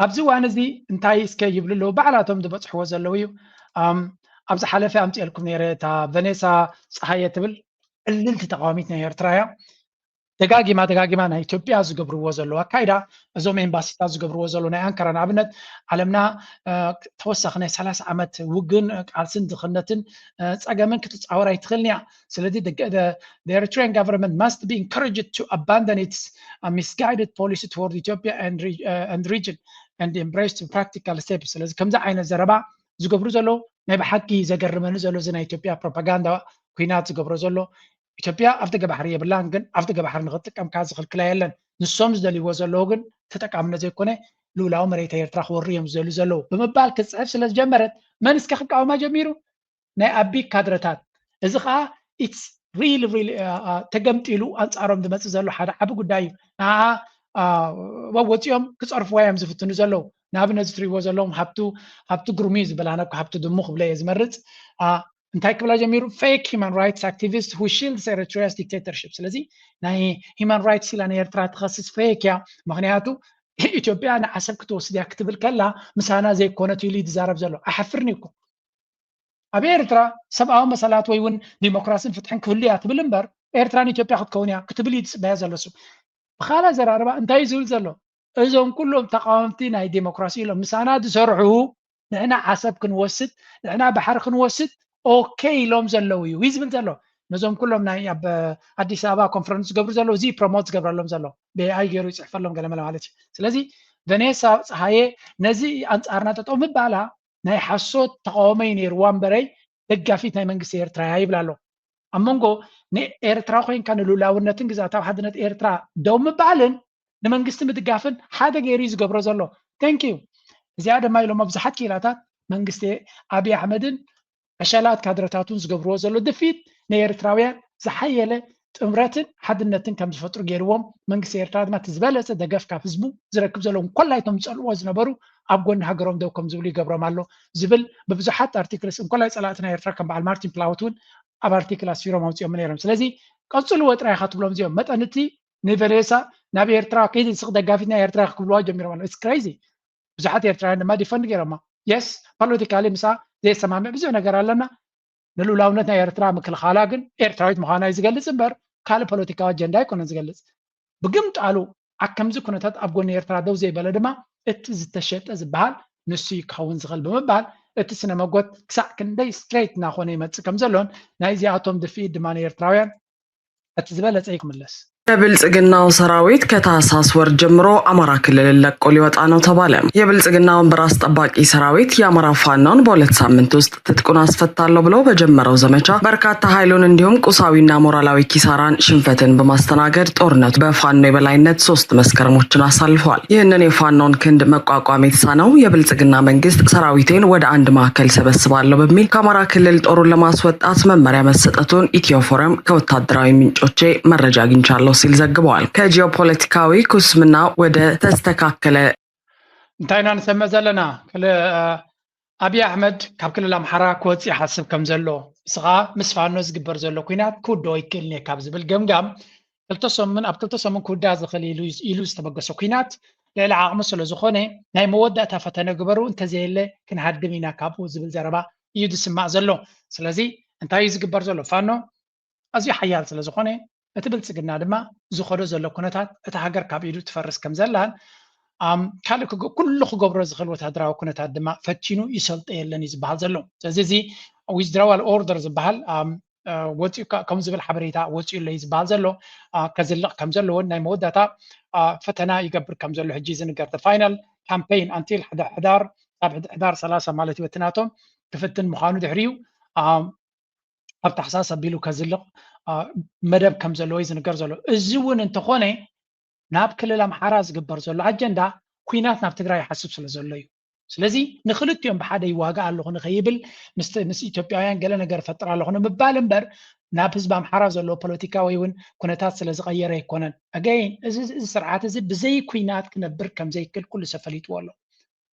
[SPEAKER 1] ኣብዚ እዋን እዚ እንታይ እስከ ይብሉ ኣለዉ ባዕላቶም ዝበፅሕዎ ዘለው እዩ ኣብዚ ሓለፈ ኣምፂአልኩም ነይረ እታ ቨኔሳ ፀሓየ ትብል ዕልልቲ ተቃዋሚት ናይ ኤርትራ እያ ደጋጊማ ናይ ኢትዮጵያ ዝገብርዎ ዘሎ አካይዳ እዞም ኤምባሲታት ዝገብርዎ ዘሎ ናይ አንካራ ንኣብነት ዓለምና ተወሳኺ ናይ 30 ዓመት ውግን ቃልስን ድኽነትን ፀገምን ክትፃወር ኣይትኽእልን እያ ስለዚ the Eritrean government must be encouraged to abandon its misguided policy toward Ethiopia and region and embrace to practical steps ስለዚ ከምዚ ዓይነት ዘረባ ዝገብሩ ዘሎ ናይ ብሓቂ ዘገርመኒ ዘሎ እዚ ናይ ኢትዮጵያ ፕሮፓጋንዳ ኩናት ዝገብሮ ዘሎ ኢትዮጵያ ኣብቲ ገባሕሪ የብላን ግን ኣብቲ ገባሕሪ ንኽትጥቀም ካብ ዝኽልክላ የለን ንሶም ዝደልይዎ ዘለዉ ግን ተጠቃምነት ዘይኮነ ልኡላዊ መሬት ኤርትራ ክወሩ እዮም ዝደልዩ ዘለዉ ብምባል ክፅዕፍ ስለ ዝጀመረት መንስካ ክቃወማ ጀሚሩ ናይ ኣቢ ካድረታት እዚ ከዓ ኢትስ ሪሊ ተገምጢሉ ኣንፃሮም ዝመፅእ ዘሎ ሓደ ዓቢ ጉዳይ እዩ ንዓ ወፂኦም ክፀርፍዋ እዮም ዝፍትኑ ዘለዉ ንኣብነት ዝትሪእዎ ዘለዎም ሃብቲ ጉርሚ ዝበላነኩ ሃብቲ ድሙ ክብለ እየ ዝመርፅ እንታይ ክብላ ጀሚሩ ፌክ ሂማን ራይትስ አክቲቪስት who shields Eritrea's dictatorship ስለዚ ናይ ሂማን ራይትስ ኢላ ንኤርትራ ትኸስስ ፌክ እያ ምክንያቱ ኢትዮጵያ ንዓሰብ ክትወስድ እያ ክትብል ከላ ምሳና ዘይኮነት ኢሉ ይዛረብ ዘሎ ኣሓፍርኒ እኮ ኣብ ኤርትራ ሰብኣዊ መሰላት ወይ እውን ዲሞክራሲን ፍትሕን ክህሉ እያ ትብል እምበር ኤርትራን ኢትዮጵያ ክትከውን እያ ክትብል ይፅበያ ዘሎ ሱ ብኻልእ ዘራርባ እንታይ ዝብል ዘሎ እዞም ኩሎም ተቃወምቲ ናይ ዲሞክራሲ ኢሎም ምሳና ዝሰርሑ ንሕና ዓሰብ ክንወስድ ንሕና ባሕሪ ክንወስድ ኦኬ ኢሎም ዘለው እዩ ይዝብል ዘሎ ነዞም ኩሎም ናይ ኣብ ኣዲስ ኣበባ ኮንፈረንስ ዝገብሩ ዘለው እዚ ፕሮሞት ዝገብረሎም ዘሎ ብኣይ ገይሩ ይፅሕፈሎም ገለመለ ማለት እዩ ስለዚ ቨኔሳ ፀሃየ ነዚ ኣንፃርና ጠጠው ምባላ ናይ ሓሶት ተቃወመይ ነይርዋ እምበረይ ደጋፊት ናይ መንግስቲ ኤርትራ ይብል ኣሎ ኣብ መንጎ ንኤርትራ ኮይንካ ንሉላውነትን ግዛታዊ ሓድነት ኤርትራ ደው ምባልን ንመንግስቲ ምድጋፍን ሓደ ገይሩ ዝገብሮ ዘሎ ቴንኪዩ እዚኣ ድማ ኢሎም ኣብዝሓት ኪላታት መንግስቲ ኣብይ ኣሕመድን ዕሸላት ካድረታቱን ዝገብርዎ ዘሎ ድፊት ንኤርትራውያን ዝሓየለ ጥምረትን ሓድነትን ከም ዝፈጥሩ ገይርዎም መንግስቲ ኤርትራ ድማ ትዝበለፀ ደገፍ ካብ ህዝቡ ዝረክብ ዘለዎም ኮላይቶም ዝፀልዎ ዝነበሩ ኣብ ጎኒ ሃገሮም ደው ከም ዝብሉ ይገብሮም ኣሎ ዝብል ብብዙሓት ኣርቲክልስ እንኮላይ ፀላእቲ ናይ ኤርትራ ከም በዓል ማርቲን ፕላውት እውን ኣብ ኣርቲክል ኣስፊሮም ኣውፅኦም ነይሮም ስለዚ ቀፅሉ ወጥራ ኢኻ ትብሎም እዚኦም መጠንቲ ንቨኔሳ ናብ ኤርትራ ከይዲ ንስኽ ደጋፊት ናይ ኤርትራ ክብልዋ ጀሚሮም ኣሎ ኢትስ ክሬዚ ብዙሓት ኤርትራውያን ድማ ዲፈንድ ገይሮማ የስ ፖለቲካሊ ምሳ ዘይሰማምዕ ብዙሕ ነገር ኣለና ንሉላውነት ናይ ኤርትራ ምክልኻላ ግን ኤርትራዊት ምዃና እዩ ዝገልፅ እምበር ካልእ ፖለቲካዊ ኣጀንዳ ኣይኮነን ዝገልፅ ብግምጣሉ ከምዚ ኩነታት ኣብ ጎኒ ኤርትራ ደው ዘይበለ ድማ እቲ ዝተሸጠ ዝበሃል ንሱ ክኸውን ዝኽእል ብምባል እቲ ስነ መጎት ክሳዕ ክንደይ ስትሬት እናኾነ ይመፅእ ከም ዘሎን ናይ እዚኣቶም ድፊት ድማ ንኤርትራውያን እቲ ዝበለፀ ይክምለስ
[SPEAKER 10] የብልጽግናው ሰራዊት ከታህሳስ ወር ጀምሮ አማራ ክልል ለቆ ሊወጣ ነው ተባለ። የብልጽግናውን በራስ ጠባቂ ሰራዊት የአማራ ፋኖን በሁለት ሳምንት ውስጥ ትጥቁን አስፈታለሁ ብሎ በጀመረው ዘመቻ በርካታ ኃይሉን እንዲሁም ቁሳዊና ሞራላዊ ኪሳራን ሽንፈትን በማስተናገድ ጦርነቱ በፋኖ የበላይነት 3 መስከረሞችን አሳልፏል። ይህንን የፋኖን ክንድ መቋቋም የተሳነው የብልጽግና መንግስት ሰራዊቴን ወደ አንድ ማዕከል ሰበስባለሁ በሚል ከአማራ ክልል ጦሩን ለማስወጣት መመሪያ መሰጠቱን ኢትዮፎረም ከወታደራዊ ምንጮቼ መረጃ አግኝቻለሁ ሲል ዘግቧል። ከጂኦፖለቲካዊ ኩስምና ወደ ተስተካከለ
[SPEAKER 1] እንታይና ንሰምዕ ዘለና አብይ አሕመድ ካብ ክልል አምሓራ ክወፅእ ይሓስብ ከም ዘሎ እስኻ ምስ ፋኖ ዝግበር ዘሎ ኩናት ክውዶ ይክእልኒ ካብ ዝብል ገምጋም ኣብ 2 ሰሙን ክውዳእ ዝኽእል ኢሉ ዝተበገሶ ኩናት ልዕሊ ዓቕሚ ስለ ዝኾነ ናይ መወዳእታ ፈተነ ግበሩ እንተዘየለ ክንሃድም ኢና ካብኡ ዝብል ዘረባ እዩ ዝስማዕ ዘሎ ስለዚ እንታይ እዩ ዝግበር ዘሎ ፋኖ ኣዝዩ ሓያል ስለ ዝኾነ እቲ ብልጽግና ድማ ዝኸዶ ዘሎ ኩነታት እቲ ሃገር ካብ ኢዱ ትፈርስ ከም ዘላን ካልእ ኩሉ ክገብሮ ዝኽእል ወታደራዊ ኩነታት ድማ ፈቲኑ ይሰልጠ የለን እዩ ዝበሃል ዘሎ ስለዚ እዚ ዊዝድራዋል ኦርደር ዝበሃል ወፂኡ ከም ዝብል ሓበሬታ ወፂኡ ኣሎ እዩ ዝበሃል ዘሎ ከዝልቕ ከም ዘለዎን ናይ መወዳእታ ፈተና ይገብር ከም ዘሎ ሕጂ ዝንገር ፋይናል ካምፔይን አንቲል ሕዳር 30 ማለት እዩ በትናቶም ክፍትን ምዃኑ ድሕሪኡ ኣብ ታሕሳስ ኣቢሉ ከዝልቕ መደብ ከም ዘለዎ ዝንገር ዘሎ እዚ እውን እንተኾነ ናብ ክልል አምሓራ ዝግበር ዘሎ አጀንዳ ኩናት ናብ ትግራይ ይሓስብ ስለ ዘሎ እዩ ስለዚ ንክልቲኦም ብሓደ ይዋጋእ ኣለኹ ንኸይብል ምስ ኢትዮጵያውያን ገለ ነገር ፈጥር ኣለኹ ንምባል እምበር ናብ ህዝቢ አምሓራ ዘሎ ፖለቲካ ወይ እውን ኩነታት ስለ ዝቐየረ ኣይኮነን ኣገይን እዚ ስርዓት እዚ ብዘይ ኩናት ክነብር ከም ዘይክእል ኩሉ ሰብ ፈሊጥዎ ኣሎ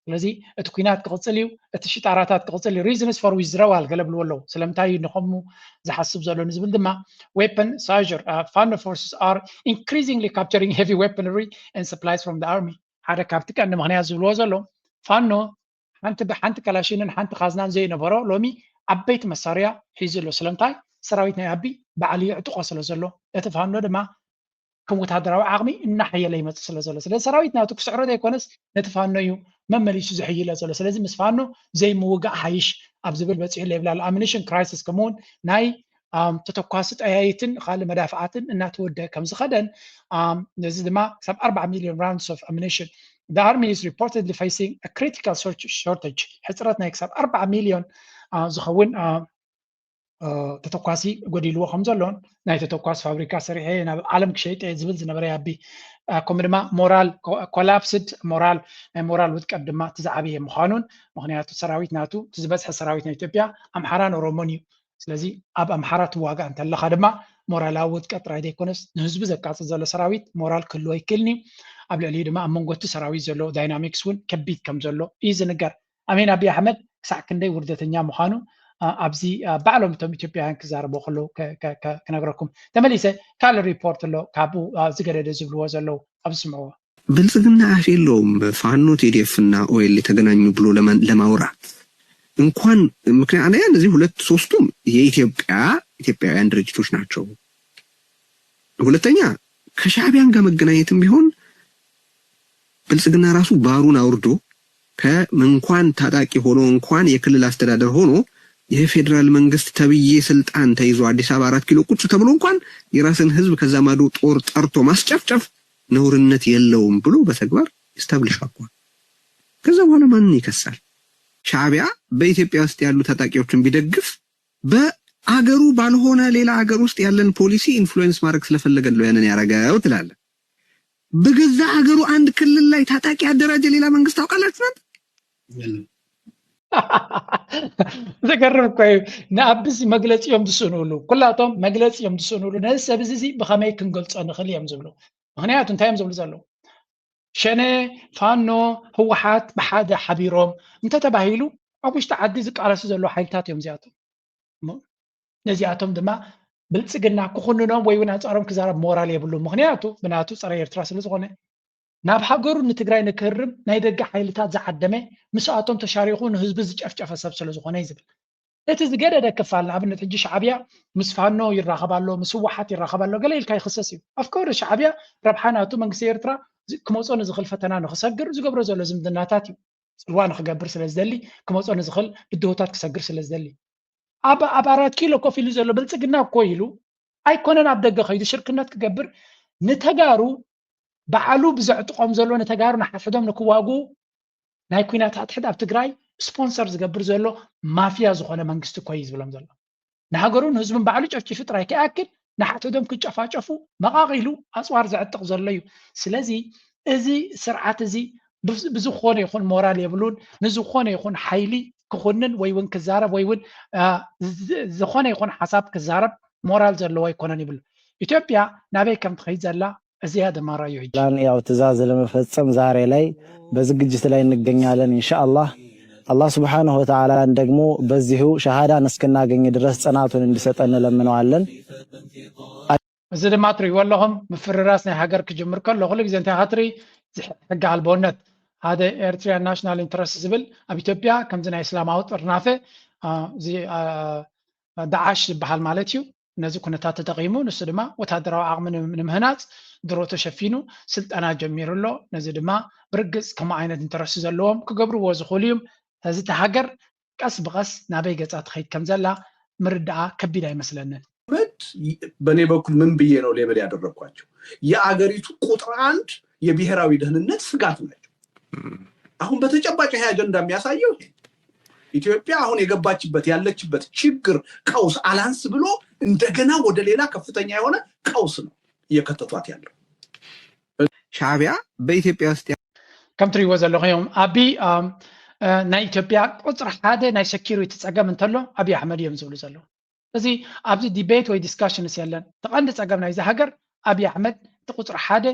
[SPEAKER 1] ስለዚ እቲ ኩናት ክቕፅል እዩ እቲ ሽጣራታት ክቕፅል እዩ ሪዝንስ ፎር ዊዝድራዋል ገለ ብልዎ ኣለዉ ስለምንታይ እዩ ንኸምኡ ዝሓስብ ዘሎ ንዝብል ድማ ዌፐን ሳርጀር ፋኖ ፎርስስ አር ኢንክሪዚንግሊ ካፕቸሪንግ ሄቪ ዌፐነሪ ኤንድ ሰፕላይስ ፍሮም አርሚ ሓደ ካብቲ ቀንዲ ምክንያት ዝብልዎ ዘሎ ፋኖ ሓንቲ ከላሽንን ሓንቲ ካዝናን ዘይነበሮ ሎሚ ዓበይቲ መሳርያ ሒዙ ኣሎ ስለምንታይ ሰራዊት ናይ ኣቢ በዓል ዕጡቆ ስለ ዘሎ እቲ ፋኖ ድማ ከም ወታደራዊ ዓቕሚ እናሕየለ ይመፅእ ስለ ዘሎ ስለዚ ሰራዊት ናቱ ክስዕሮ ዘይኮነስ ነቲ ፋኖ እዩ መመሊሱ ዝሕይለ ዘሎ ስለዚ ምስ ፋኖ ዘይምውጋእ ሓይሽ ኣብ ዝብል በፂሑ ለይብላ ኣሚኒሽን ክራይሲስ ከምኡውን ናይ ተተኳሲ ጠያይትን ካልእ መዳፍዓትን እናተወደአ ከም ዝኸደን ነዚ ድማ ክሳብ 4 ሚሊዮን rounds of ammunition. The army is reportedly facing a critical shortage. ሕፅረት ናይ ክሳብ 4 ሚሊዮን ዝኸውን ተተኳሲ ጎዲልዎ ከም ዘሎን ናይ ተተኳሲ ፋብሪካ ሰሪሐ ናብ ዓለም ክሸይጥ ዝብል ዝነበረ ያቢ ከምኡ ድማ ሞራል ኮላፕስድ ሞራል ውድቀት ድማ ትዛዕበየ ምዃኑን ምክንያቱ ሰራዊት ናቱ ዝበዝሐ ሰራዊት ናይ ኢትዮጵያ ኣምሓራን ኦሮሞን እዩ ስለዚ ኣብ ኣምሓራ ትዋጋእ እንተለካ ድማ ሞራላዊ ውድቀት ጥራይ ዘይኮነስ ንህዝቢ ዘቃፅል ዘሎ ሰራዊት ሞራል ክህልዎ ይክእልኒ ኣብ ልዕሊኡ ድማ ኣብ መንጎ እቲ ሰራዊት ዘሎ ዳይናሚክስ እውን ከቢድ ከም ዘሎ እዩ ዝንገር ኣሚን ኣብይ ኣሕመድ ክሳዕ ክንደይ ውርደተኛ ምዃኑ ኣብዚ ባዕሎም እቶም ኢትዮጵያውያን ክዛረበው ከለዉ ክነግረኩም ተመሊሰ ካልእ ሪፖርት ኣሎ ካብኡ ዝገደደ ዝብልዎ ዘለው ኣብ ዝስምዕዎ
[SPEAKER 11] ብልጽግና አፍ የለውም ፋኖ ቲዲኤፍ እና ኦኤል የተገናኙ ብሎ ለማውራት እንኳን ምክንያት አለ እነዚህ ሁለት ሶስቱም የኢትዮጵያውያን ድርጅቶች ናቸው። ሁለተኛ ከሻዕቢያን ጋር መገናኘትም ቢሆን ብልጽግና ራሱ ባሩን አውርዶ ከመንኳን ታጣቂ ሆኖ እንኳን የክልል አስተዳደር ሆኖ የፌደራል መንግስት ተብዬ ስልጣን ተይዞ አዲስ አበባ 4 ኪሎ ቁጭ ተብሎ እንኳን የራስን ህዝብ ከዛ ማዶ ጦር ጠርቶ ማስጨፍጨፍ ነውርነት የለውም ብሎ በተግባር ኢስታብሊሽ አድርጓል። ከዛ በኋላ ማን ይከሳል? ሻዕቢያ በኢትዮጵያ ውስጥ ያሉ ታጣቂዎችን ቢደግፍ በአገሩ ባልሆነ ሌላ ሀገር ውስጥ ያለን ፖሊሲ ኢንፍሉዌንስ ማድረግ ስለፈለገ ነው ያንን ያረጋው ትላለ። በገዛ ሀገሩ አንድ ክልል ላይ ታጣቂ ያደራጀ ሌላ መንግስት ታውቃላችሁ ማለት
[SPEAKER 1] ዘገርም እኮ ንኣብዚ መግለፂ እዮም ዝስንብሉ ኩላቶም መግለፂ እዮም ዝስንብሉ ነዚ ሰብ እዚ ብኸመይ ክንገልፆ ንኽእል እዮም ዝብሉ ምክንያቱ እንታይ እዮም ዝብሉ ዘለዉ ሸነ ፋኖ ህወሓት ብሓደ ሓቢሮም እንተተባሂሉ ኣብ ውሽጢ ዓዲ ዝቃለሱ ዘለዉ ሓይልታት እዮም እዚኣቶም ነዚኣቶም ድማ ብልፅግና ክኹንኖም ወይ እውን ኣንፃሮም ክዛረብ ሞራል የብሉ ምክንያቱ ብናቱ ፀረ ኤርትራ ስለ ዝኾነ ናብ ሃገሩ ንትግራይ ንክህርም ናይ ደገ ሓይልታት ዝዓደመ ምስኣቶም ተሻሪኹ ንህዝቢ ዝጨፍጨፈ ሰብ ስለ ዝኾነ እዩ ዝብል እቲ ዝገደደ ክፋል ንኣብነት ሕጂ ሻዕብያ ምስ ፋኖ ይራኸባሎ ምስ ህወሓት ይራኸባሎ ገለ ኢልካ ይኽሰስ እዩ ኣፍኮር ሻዕብያ ረብሓናቱ መንግስቲ ኤርትራ ክመፆ ንዝኽእል ፈተና ንክሰግር ዝገብሮ ዘሎ ዝምድናታት እዩ ፅልዋ ንክገብር ስለ ዝደሊ ክመፆ ንዝኽእል ብድሆታት ክሰግር ስለ ዝደሊ ኣብ 4 ኪሎ ኮፍ ኢሉ ዘሎ ብልፅግና እኮ ኢሉ ኣይኮነን ኣብ ደገ ከይዱ ሽርክነት ክገብር ንተጋሩ ባዕሉ ብዘዕጥቆም ዘሎ ነተጋሩ ንሓፍዶም ንክዋጉ ናይ ኩናት ኣትሕድ ኣብ ትግራይ ስፖንሰር ዝገብር ዘሎ ማፍያ ዝኾነ መንግስቲ ኮይ ዝብሎም ዘሎ ንሃገሩ ንህዝብን ባዕሉ ጨፍጭፉ ጥራይ ከኣክል ንሓፍዶም ክጨፋጨፉ መቃቂሉ ኣፅዋር ዘዕጥቕ ዘሎ እዩ ስለዚ እዚ ስርዓት እዚ ብዝኾነ ይኹን ሞራል የብሉን ንዝኾነ ይኹን ሓይሊ ክኹንን ወይ እውን ክዛረብ ወይ እውን ዝኾነ ይኹን ሓሳብ ክዛረብ ሞራል ዘለዎ ኣይኮነን ይብሉ ኢትዮጵያ ናበይ ከም ትኸይድ ዘላ እዚያ ደማራዩ
[SPEAKER 12] ያው ትእዛዝ ለመፈጸም ዛሬ ላይ በዝግጅት ላይ እንገኛለን ኢንሻአላህ አላህ Subhanahu Wa Ta'ala ደግሞ በዚሁ ሸሃዳን እስክናገኝ ድረስ ጽናቱን እንዲሰጠን ለምነዋለን እዚ ድማ ትሪእዎ ኣለኹም ምፍርራስ ናይ ሃገር ክጅምር ከሎ ኩሉ ግዜ እንታይ ሃትሪ ሕጊ ኣልቦነት ሓደ ኤርትራ ናሽናል ኢንትረስት ዝብል ኣብ ኢትዮጵያ ከምዚ ናይ እስላማዊ ጥርናፈ እዚ ዳዓሽ ዝበሃል ማለት እዩ ነዚ ኩነታት ተጠቂሙ ንሱ ድማ ወታደራዊ ዓቕሚ ንምህናፅ ድሮ ተሸፊኑ ስልጠና ጀሚሩሎ ነዚ ድማ ብርግፅ ከም ዓይነት ኢንተረስት ዘለዎም ክገብርዎ ዝኽእሉ እዮም እዚ ሃገር ቀስ ብቀስ ናበይ ገፃ ትኸይድ ከም ዘላ ምርዳኣ ከቢድ አይመስለንን
[SPEAKER 13] በኔ በኩል ምን ብዬ ነው ሌብል ያደረኳቸው የአገሪቱ ቁጥር 1 የብሔራዊ ደህንነት ስጋት ናቸው አሁን በተጨባጭ ይሄ አጀንዳ የሚያሳየው ኢትዮጵያ አሁን የገባችበት ያለችበት ችግር ቀውስ አላንስ ብሎ እንደገና ወደ ሌላ ከፍተኛ የሆነ ቀውስ ነው እየከተቷት ያለው
[SPEAKER 11] ሻዕቢያ በኢትዮጵያ ውስጥ
[SPEAKER 1] ከም ትሪእዎ ዘለኹም ኣቢ ናይ ኢትዮጵያ ቁፅሪ ሓደ ናይ ሴኩሪቲ ፀገም እንተሎ ኣብይ ኣሕመድ እዮም ዝብሉ ዘለዉ እዚ ኣብዚ ዲቤት ወይ ዲስካሽንስ የለን ተቐንዲ ፀገም ናይዚ ሃገር ኣብይ ኣሕመድ እቲ ቁፅሪ ሓደ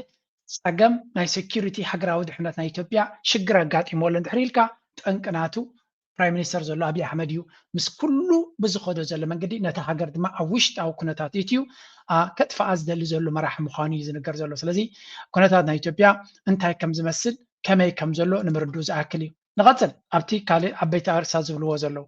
[SPEAKER 1] ፀገም ናይ ሴኩሪቲ ሃገራዊ ድሕነት ናይ ኢትዮጵያ ሽግር ኣጋጢሞሎ እንድሕር ኢልካ ጠንቅናቱ ፕራይም ሚኒስተር ዘሎ ኣብይ ኣሕመድ እዩ ምስ ኩሉ ብዝኸዶ ዘሎ መንገዲ ነቲ ሃገር ድማ ኣብ ውሽጣዊ ኩነታት እዩ ከጥፋኣ ዝደሊ ዘሎ መራሒ ምዃኑ እዩ ዝንገር ዘሎ ስለዚ ኩነታት ናይ ኢትዮጵያ እንታይ ከም ዝመስል ከመይ ከም ዘሎ ንምርድኡ ዝኣክል እዩ ንቐፅል ኣብቲ ካልእ ዓበይቲ ኣርእስታት ዝብልዎ ዘለዉ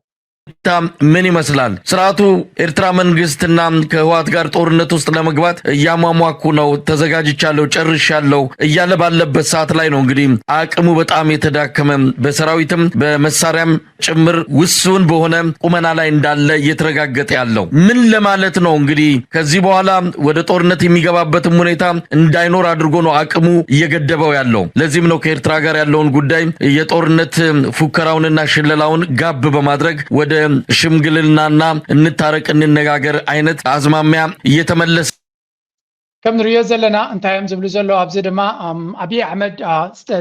[SPEAKER 14] ምን ይመስላል? ስርዓቱ ኤርትራ መንግስትና ከህወሓት ጋር ጦርነት ውስጥ ለመግባት እያሟሟኩ ነው፣ ተዘጋጅቻለሁ፣ ጨርሻለሁ እያለ ባለበት ሰዓት ላይ ነው እንግዲህ አቅሙ በጣም የተዳከመ በሰራዊትም በመሳሪያም ጭምር ውስን በሆነ ቁመና ላይ እንዳለ እየተረጋገጠ ያለው ምን ለማለት ነው? እንግዲህ ከዚህ በኋላ ወደ ጦርነት የሚገባበትም ሁኔታ እንዳይኖር አድርጎ ነው አቅሙ እየገደበው ያለው። ለዚህም ነው ከኤርትራ ጋር ያለውን ጉዳይ የጦርነት ፉከራውንና ሽለላውን ጋብ በማድረግ ወደ ሽምግልናና እንታረቅ እንነጋገር አይነት አዝማሚያ እየተመለሰ
[SPEAKER 1] كم نريد زلنا أنت يوم زبل زلوا أبزدما أبي أحمد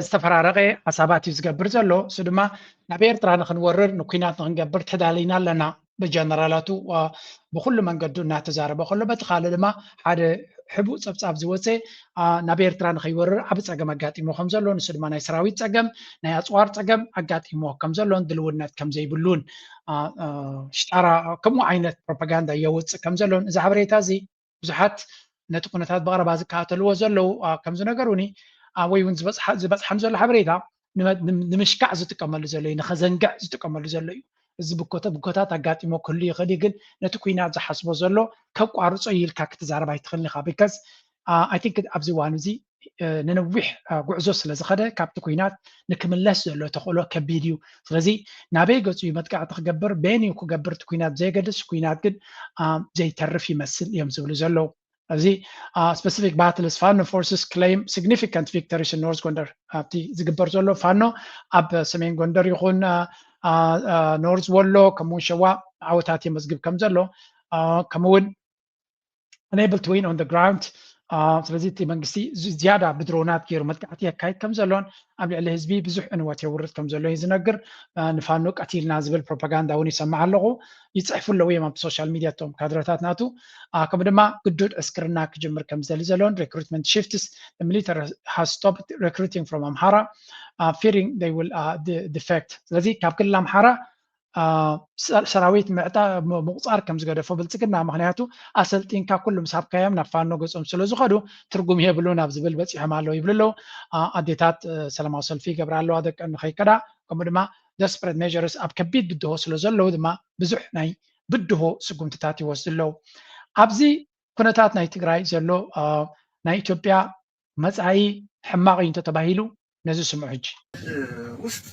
[SPEAKER 1] استفرارقة حسابات يزقبر زلوا سدما نبير ترى نخنورر نكينات نخنقبر تدالينا لنا بجنرالاتو وبكل من قدو نعتزار بكل بتخال لما هذا حبو صاب زوجة نبير ترى نخيورر أبز أجمع قاتي مخم زلون سدما نيسراويت أجمع نياسوار أجمع قاتي مخم زلون دلونات كم زي بلون اشترى كم عينة propaganda يوتس كم زلون إذا عبريت هذه بزحت نتكونتات بغرب هذا كاتلو زلوا كم زنقروني ويونز بس حمزة الحبريدا نمشكع زتكمل زلوا نخزنقع زتكمل زلوا بكوتات أقاتي مو كلي غدي قل نتكوينات زحسبو زلوا كوكو عيل كاكت زارباي تخلني خابيكز I think أبزي وانوزي ننوح قعزوس لزخده كابتكوينات نكملش زلوا تقولوا كبيديو فلزي نابي قصي متقع تخجبر بيني وكو جبر تكوينات زي قدس كوينات قد زي تعرف يمثل يمزولو زلوا زي specific battles Fano forces claim significant victories in North Gondar تي زقبر زلوا فانو أب سمين غندر يخون نورز ولو كمون شوا عوتاتي مزقب كم زلوا كمون unable to win on the ground ስለዚህ እቲ መንግስቲ ዝያዳ ብድሮናት ገይሩ መጥቃዕቲ ያካይድ ከም ዘሎን ኣብ ልዕሊ ህዝቢ ብዙሕ ዕንወት የውርድ ከም ዘሎ እዩ ዝነግር ንፋኖ ቀቲልና ዝብል ፕሮፓጋንዳ እውን ይሰማዕ ኣለኹ ይፅሕፉ ኣለዉ እዮም ኣብ ሶሻል ሚድያ እቶም ካድረታት ናቱ ከምኡ ድማ ግዱድ እስክርና ክጅምር ከም ዝደሊ ዘሎን recruitment shifts the military has stopped recruiting from Amhara fearing they will defect ስለዚ ካብ ክልል ኣምሓራ ሰራዊት ምቁፃር ከም ዝገደፎ ብልፅግና ምክንያቱ ኣሰልጢንካ ኩሉ ምሳብ ካዮም ናብ ፋኖ ገጾም ስለ ዝኸዱ ትርጉም የብሉ ናብ ዝብል በፂሖም ኣለዉ ይብሉ ኣለዉ ኣዴታት ሰላማዊ ሰልፊ ይገብራ ኣለዋ ደቂ ንኸይከዳ ከምኡ ድማ desperate measures ኣብ ከቢድ ብድሆ ስለ ዘለዉ ድማ ብዙሕ ናይ ብድሆ ስጉምትታት ይወስዱ ኣለዉ ኣብዚ ኩነታት ናይ ትግራይ ዘሎ ናይ ኢትዮጵያ መጻኢ ሕማቕ እዩ ተባሂሉ ነዚ ስምዑ ሕጂ
[SPEAKER 15] ውስጥ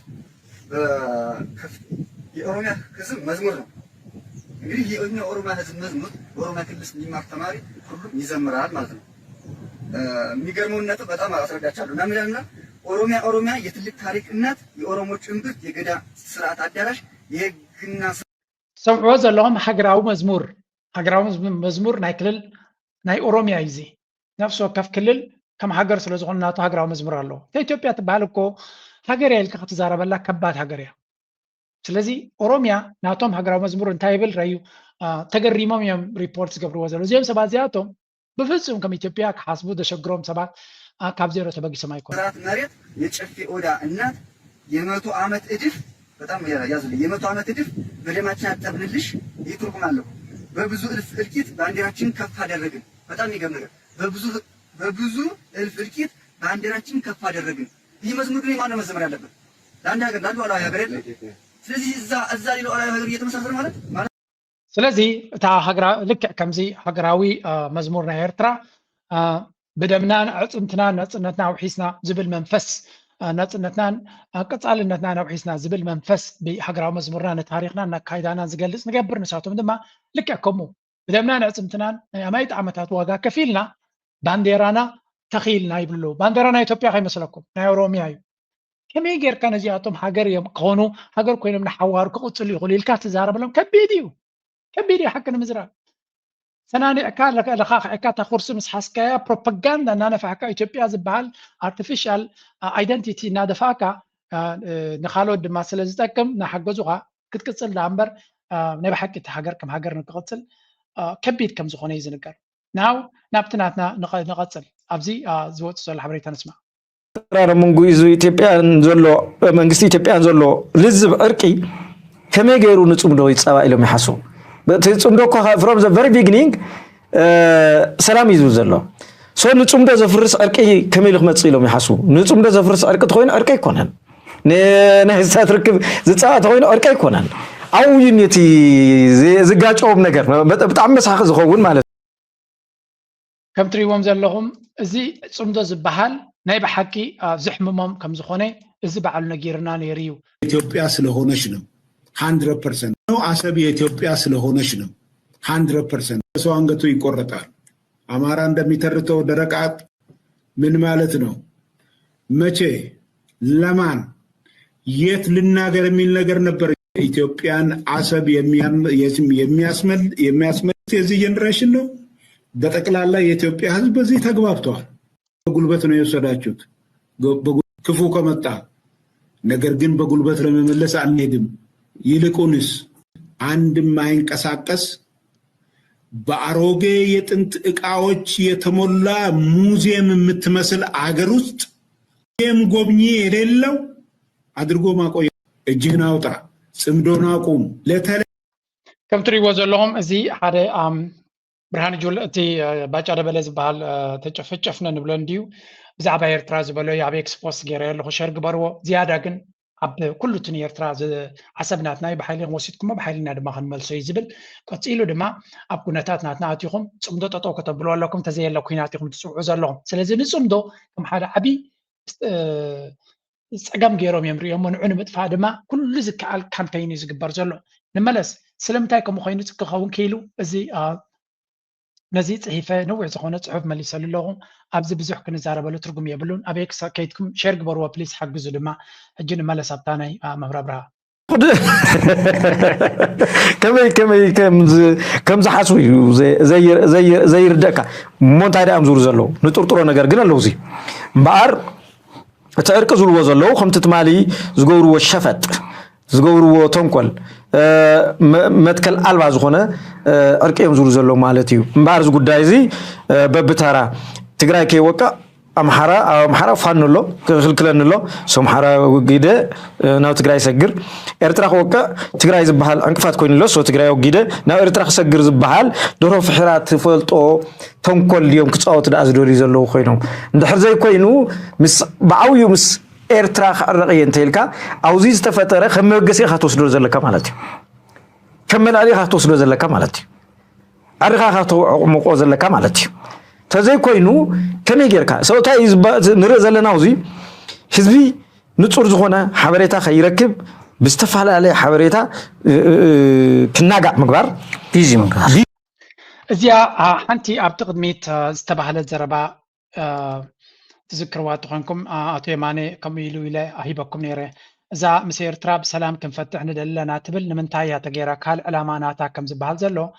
[SPEAKER 15] የኦሮሚያ ህዝብ መዝሙር ነው እንግዲህ የኦሮሚያ ህዝብ መዝሙር በኦሮሚያ ክልል የሚማር ተማሪ ሁሉም ይዘምራል ማለት ነው የሚገርመው ነጥብ በጣም አስረዳቻለሁ እና ምንድነው ኦሮሚያ የትልቅ ታሪክ እናት የኦሮሞች እምብርት የገዳ ስርዓት አዳራሽ የህግና
[SPEAKER 1] ሰምዑ ዘለዎም ሃገራዊ መዝሙር ናይ ክልል ናይ ኦሮሚያ ይዚ ነፍሶ ከፍ ክልል ከም ሃገር ስለ ዝኾነ ናቱ ሃገራዊ መዝሙር ኣለዎ ኢትዮጵያ ትበሃል እኮ ሃገር ኢልካ ክትዛረበላ ከባድ ሃገር እያ ስለዚ ኦሮሚያ ናቶም ሃገራዊ መዝሙር እንታይ ይብል ረዩ ተገሪሞም እዮም ሪፖርት ዝገብርዎ ዘሎ እዚኦም ሰባት እዚኣቶም ብፍጹም ከም ኢትዮጵያ ክሓስቡ ዘሸግሮም ሰባት ካብ ዜሮ ተበጊሶም አይኮን
[SPEAKER 15] ስርዓት መሬት የጨፌ ኦዳ እናት የመቶ ዓመት እድፍ በጣም ያዙልኝ የመቶ ዓመት እድፍ በደማችን አጠብልልሽ ይትርጉም አለው በብዙ እልፍ እልቂት ባንዲራችን ከፍ አደረግን በጣም ይገርም ነገር በብዙ እልፍ እልቂት ባንዲራችን ከፍ አደረግን ይህ መዝሙር ግን ማን መዘመር ያለበት ለአንድ ሀገር ለአንድ ዋላ ሀገር አይደል ስለዚህ እዛ ሌላው ሀገር እየተመሳሰረ ማለት
[SPEAKER 1] ስለዚህ እታ ሃገራ ልክ ከምዚ ሃገራዊ መዝሙር ናይ ኤርትራ በደምና ዕፅምትና ነጽነትና ውሒስና ዝብል መንፈስ ነጽነትናን ቀጻልነትና ውሒስና ዝብል መንፈስ ብሃገራዊ መዝሙርና ነታሪኽና ናካይዳና ዝገልጽ ንገብር ንሳቶም ድማ ልክ ከምኡ በደምና ዕፅምትናን ኣማይት ዓመታት ዋጋ ከፊልና ባንዴራና ተኺልና ይብሉ ባንዴራና ኢትዮጵያ ከይመስለኩም ናይ ኦሮሚያ እዩ كمي غير كان جاءتهم حجر يكونوا حجر كوين من حوار كقصل يقول الكات زارب لهم كبيديو حقنا مزرعة سناني أكاد لخاخ أكاد خرس مسحسكايا بروباغندا أنا فحكا إثيوبيا زبال artificial identity نادفاكا نخالو دماسل زتكم نحجزوها كتقصل دامبر نبحكي تحجر كم حجر نقصل كبيد كم زخوني يزنقر ناو نابتناتنا نقصل أبزي زوت سؤال حبريتنا نسمع
[SPEAKER 16] ترى من جويزو إثيوبيا نزلوا منجستي إثيوبيا نزلوا لزب أركي كم يجرون نتصوم دوي تسوى إلهم يحسوا بتصوم دو كه from the very beginning سلام يزوزلوا سو نتصوم ده زفرس أركي كم يلهم تصيلهم يحسوا نتصوم ده زفرس أركي تخوين أركي كونن نه هسه تركب زتساعة تخوين أركي كونن ዓብይ ነቲ ዝጋጨዎም ነገር ብጣዕሚ መሳኺ ዝኸውን ማለት
[SPEAKER 1] ከም ትሪእዎም ዘለኹም እዚ ፅምዶ ዝበሃል ናይ ብሓቂ ዝሕምሞም ከም ዝኾነ እዚ በዓሉ ነጊርና ነይሩ እዩ
[SPEAKER 7] ኢትዮጵያ ስለሆነች ነው 100% ነው አሰብ የኢትዮጵያ ስለሆነች ነው 100% ሰው አንገቱ ይቆረጣል አማራ እንደሚተርተው ደረቃት ምን ማለት ነው መቼ ለማን የት ልናገር የሚል ነገር ነበር ኢትዮጵያን አሰብ የሚያስመል የዚህ ጀነሬሽን ነው በጠቅላላ የኢትዮጵያ ህዝብ በዚህ ተግባብቷል በጉልበት ነው የወሰዳችሁት ክፉ ከመጣ ነገር ግን በጉልበት ለመመለስ አንሄድም ይልቁንስ አንድ ማይንቀሳቀስ በአሮጌ የጥንት ዕቃዎች የተሞላ ሙዚየም የምትመስል አገር ውስጥ ጎብኚ የሌለው አድርጎ ማቆየት እጅህን አውጣ ጽምዶን አቁም
[SPEAKER 1] ከም ትሪእዎ ዘለኹም እዚ ሓደ ብርሃን ጁል እቲ ባጫ ደበለ ዝበሃል ተጨፈጨፍነ ንብሎ እንድዩ ብዛዕባ ኤርትራ ዝበሎ ኣብ ኤክስፖስ ገይረ ኣለኹ ሸር ግበርዎ ዝያዳ ግን ኣብ ኩሉ እቲ ኤርትራ ዓሰብናትና ብሓይሊ ወሲድኩሞ ብሓይልና ድማ ክንመልሶ እዩ ዝብል ቀፂሉ ድማ ኣብ ኩነታት ናትና ኣትኹም ፅምዶ ጠጠው ከተብሉ ኣለኩም ተዘየለ ኩናት ኢኹም ትፅውዑ ዘለኹም ስለዚ ንፅምዶ ከም ሓደ ዓብይ ፀገም ገይሮም እዮም ሪኦም ንዑ ንምጥፋእ ድማ ኩሉ ዝከኣል ካምፔይን እዩ ዝግበር ዘሎ ንመለስ ስለምንታይ ከምኡ ኮይኑ ክኸውን ክኢሉ እዚ ነዚ ፅሒፈ ነዊሕ ዝኾነ ፅሑፍ መሊሰሉ ኣለኹ ኣብዚ ብዙሕ ክንዛረበሉ ትርጉም የብሉን ኣብ ኤክስ ከይድኩም ሼር ግበርዎ ፕሊዝ ሓግዙ ድማ ሕጂ ንመለስ ኣብታ ናይ መብረብርሃ
[SPEAKER 16] ከመይ ከም ዝሓስቡ እዩ ዘይርደእካ እሞ እንታይ ደኣ ዝብሉ ዘለዉ ንጥርጥሮ ነገር ግን ኣለዉ እዚ እምበኣር እቲ ዕርቂ ዝብልዎ ዘለዉ ከምቲ ትማሊ ዝገብርዎ ሸፈጥ ዝገብርዎ ተንኮል መትከል ኣልባ ዝኾነ ዕርቂ እዮም ዝብሉ ዘለዉ ማለት እዩ እምበኣር እዚ ጉዳይ እዚ በብተራ ትግራይ ከይወቃ ኣምሓራ ፋኖ ኣሎ ክልክለኒ ኣሎ ሶምሓራ ወጊደ ናብ ትግራይ ሰግር ኤርትራ ክወቃ ትግራይ ዝበሃል ዕንቅፋት ኮይኑ ኣሎ ሶ ትግራይ ወጊደ ናብ ኤርትራ ክሰግር ዝበሃል ደሮ ፍሕራ ትፈልጦ ተንኮል እዮም ክፃወቱ ደኣ ዝደልዩ ዘለዉ ኮይኖም እንድሕር ዘይኮይኑ ብዓብዩ ምስ ኤርትራ ክዕረቕየ እንተኢልካ ኣብዚ ዝተፈጠረ ከም መበገሲ ኢኻ ትወስዶ ዘለካ ማለት እዩ ከም መልዓሊ ኢኻ ትወስዶ ዘለካ ማለት እዩ ዓሪኻ ኢኻ ተዕሙቆ ዘለካ ማለት እዩ ተዘይ ኮይኑ ከመይ ጌርካ ሰውታይ ንርኢ ዘለና እዚ ህዝቢ ንጹር ዝኾነ ሓበሬታ ከይረክብ ብዝተፈላለየ ሓበሬታ ክናጋዕ ምግባር ቢዚ ምግባር
[SPEAKER 1] እዚኣ ሓንቲ ኣብቲ ቅድሚት ዝተባህለት ዘረባ تذكروا تخونكم أتوي ماني كميلو إلى أهيبكم نيره إذا مسير تراب سلام كم فتح ندلنا ناتبل نمنتايا تغيرا كال علامانا كم زبال زلو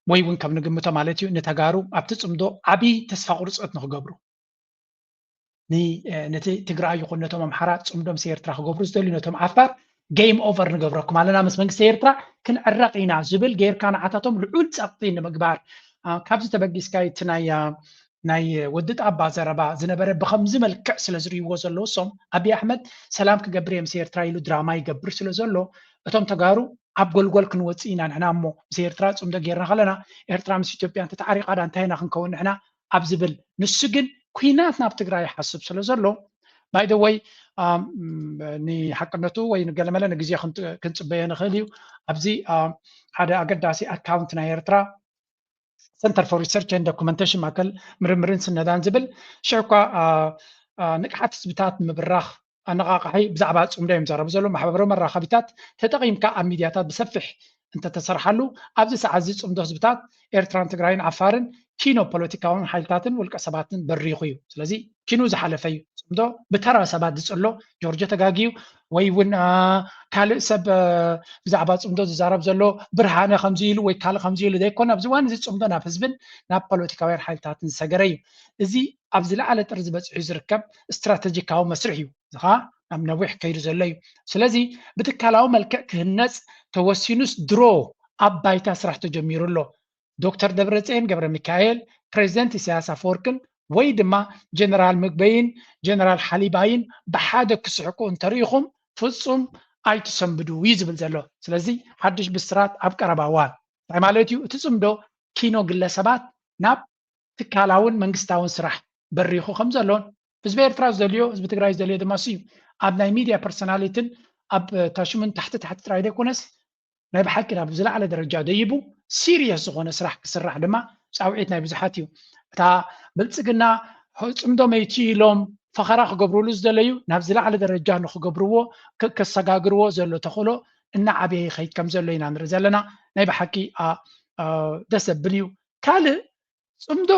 [SPEAKER 1] ويون كم نجم متمالتيو نتجارو أبتصمدو عبي تسفع رزقت نخجبرو ني نتي تجرا يقول نتوم محرات صمدو مسير ترا خجبرو زدلو نتوم عفر جيم أوفر نجبركم على ناس من سير ترا كن عرقينا زبل غير كان عتاتهم العود سقطين مقبار كابز تبقي سكاي تنايا ናይ ወድት ኣባ ዘረባ ዝነበረ ብከምዚ መልክዕ ስለ ዝርይዎ ዘለዉ ሶም ኣብይ ኣሕመድ ሰላም ክገብር ምስ ኤርትራ ኢሉ ድራማ ይገብር ስለ ዘሎ እቶም ተጋሩ ኣብ ጎልጎል ክንወፅእ ኢና ንሕና እሞ ምስ ኤርትራ ፅምዶ ጌርና ከለና ኤርትራ ምስ ኢትዮጵያ እንተተዓሪቃ ዳ እንታይ ኢና ክንከውን ንሕና ኣብ ዝብል ንሱ ግን ኩናት ናብ ትግራይ ይሓስብ ስለ ዘሎ ባይ ደ ወይ ንሓቅነቱ ወይ ንገለመለ ንግዜ ክንፅበዮ ንኽእል እዩ ኣብዚ ሓደ ኣገዳሲ ኣካውንት ናይ ኤርትራ Center for Research and Documentation ማከል ምርምርን ስነዳን ዝብል ሸኳ ንቅሓት ህዝብታት ምብራኽ ኣነቃቃሒ ብዛዕባ ፅምዶ እዮም ዘረቡ ዘሎ ማሕበራዊ መራኸቢታት ተጠቂምካ ኣብ ሚድያታት ብሰፊሕ እንተተሰርሓሉ ኣብዚ ሰዓት እዚ ፅምዶ ህዝብታት ኤርትራን ትግራይን ዓፋርን ኪኖ ፖለቲካውን ሓይልታትን ውልቀ ሰባትን በሪኹ እዩ ስለዚ ኪኑ ዝሓለፈ እዩ ፅምዶ ብተራ ሰባት ዝፅሎ ጆርጆ ተጋጊዩ ወይ እውን ካልእ ሰብ ብዛዕባ ፅምዶ ዝዛረብ ዘሎ ብርሃነ ከምዚ ኢሉ ወይ ካልእ ከምዚ ኢሉ ዘይኮነ ኣብዚ እዋን እዚ ፅምዶ ናብ ህዝብን ናብ ፖለቲካውያን ሓይልታትን ዝሰገረ እዩ እዚ ኣብ ዝለዓለ ጥሪ ዝበፅሑ ዝርከብ ስትራቴጂካዊ መስርሕ እዩ እዚ ከዓ ናብ ነዊሕ ከይዱ ዘሎ እዩ ስለዚ ብትካላዊ መልክዕ ክህነፅ ተወሲኑስ ድሮ ኣብ ባይታ ስራሕ ተጀሚሩ ኣሎ ዶክተር ደብረፅዮን ገብረ ሚካኤል ፕሬዚደንት ኢሳያስ አፈወርቅን ወይ ድማ ጀነራል ምግበይን ጀነራል ሓሊባይን ብሓደ ክስሕቁ እንተሪኢኹም ፍጹም ኣይትሰንብዱ እዩ ዝብል ዘሎ ስለዚ ሓድሽ ብስራት ኣብ ቀረባ እዋን እንታይ ማለት እዩ እቲ ፅምዶ ኪኖ ግለሰባት ናብ ትካላውን መንግስታውን ስራሕ በሪኹ ከም ዘሎን ህዝቢ ኤርትራ ዝደልዮ ህዝቢ ትግራይ ዝደልዮ ድማ እዩ ኣብ ናይ ሚድያ ፐርሶናሊቲን اب تاشمن تحت تراي ديكونس ናይ ብሓቂ ናብ ዝለዓለ ደረጃ ደይቡ ሲሪየስ ዝኾነ ስራሕ ክስራሕ ድማ ፃውዒት ናይ ብዙሓት እዩ እታ ብልፅግና ፅምዶ መይቲ ኢሎም ፈኸራ ክገብርሉ ዝደለዩ ናብ ዝለዓለ ደረጃ ንክገብርዎ ከሰጋግርዎ ዘሎ ተኽእሎ እናዓበየ ይኸይድ ከም ዘሎ ኢና ንርኢ ዘለና ናይ ብሓቂ ደስ ዘብል እዩ ካልእ ፅምዶ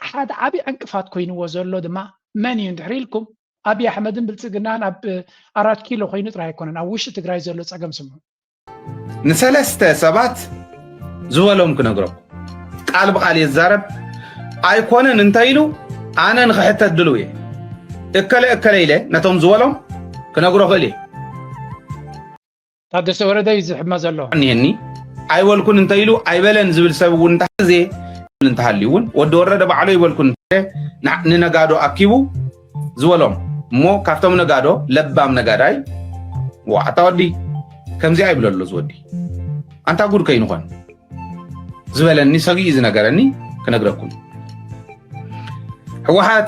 [SPEAKER 1] ሓደ ዓብዪ ዕንቅፋት ኮይንዎ ዘሎ ድማ መን እዩ እንድሕር ኢልኩም ኣብዪ ኣሕመድን ብልፅግናን ኣብ 4 ኪሎ ኮይኑ ጥራይ ኣይኮነን ኣብ ውሽጢ ትግራይ ዘሎ ፀገም ስምዑ
[SPEAKER 17] نسلسته سبات زولهم كنقرب قال بقال يزارب ايكونن انتايلو انا نخحت الدلويه اكله نتوم زولهم كنقرب لي
[SPEAKER 1] تادس ورده يزحب ما زلو
[SPEAKER 17] اني ايولكن انتايلو ايبلن زبل سبو انت زي انت حليون ود ورده بعلو يولكن ننغادو اكيبو زولهم مو كافتم نغادو لبام نغاداي وعطاودي كم زي عيب لولو زودي أنت أقول كأنه خان زبالني سقي إذا نقرني كنقرأكم واحد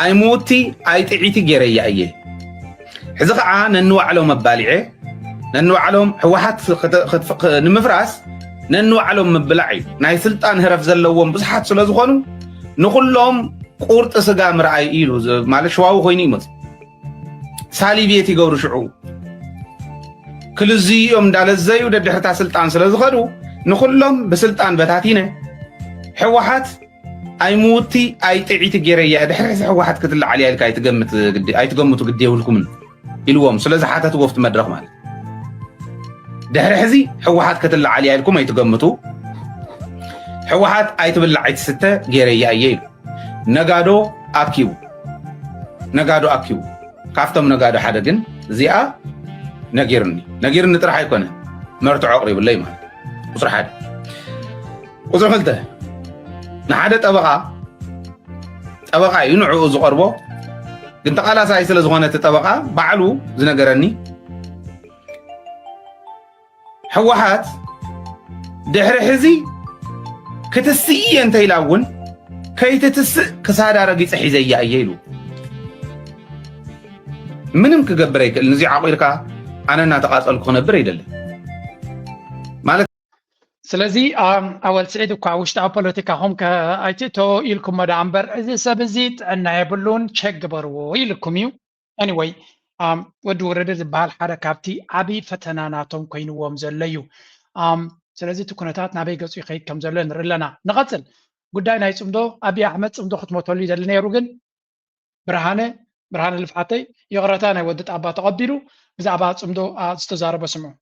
[SPEAKER 17] أي موتي أي تعيتي جريء أيه حزق عان ننوع عليهم مبالعه ننوع عليهم واحد نمفراس ننوع عليهم مبلعي ناي سلطان هرف زلوهم بس حد سلا زخانو نقول لهم قرط سجام رأي إيلو معلش واو خويني مت سالي بيتي جور شعوب كل زي يوم دال الزي وده بحث سلطان سلازخدو نخلهم بسلطان بتاعتينا حواحات أي موتي أي تعيت جريء ده حرس حواحات كتل عليها الكاي تجمت قدي أي تجمتوا قديه ولكم اليوم سلازحات توقفت مدرخ مال ده حرسي حواحات كتل عليها لكم أي تجمتوا حواحات أي تبلع عيد 6 جريء أييل نجادو أكيو كافتم نجادو حدا جن زيا نجيرني ترى حيكونه مرت عقرب الليل ما وصر حد وصر خلته نحدت أبقى ينعو زقربه كنت قال سايس لزغانة تبقى بعلو زنجرني حواحات دحر حزي كتسي أنت يلاون كي كسادة رقيس حزي أيلو منم كجبريك النزي عقيرك أنا ناتقاس الكون بريدل مالك
[SPEAKER 1] سلازي أول سعيد وكاوشت بوليتيكا هم كأيتو إلكم مدى عنبر إذا سبزيت أن يبلون تشيك برو إلكم يو anyway ودو ردد بهالحركاتي عبي فتناناتهم كينو ومزليو سلازي تكونتات نبي قصي خيط كم زلين رلنا نغتل قداينا يسمدو أبي أحمد سمدو خطمو تولي دلنا يروغن برهانه الفحاتي يغرتانا ودت أبا تقبلو بزعبا صمدو استزارب سمعو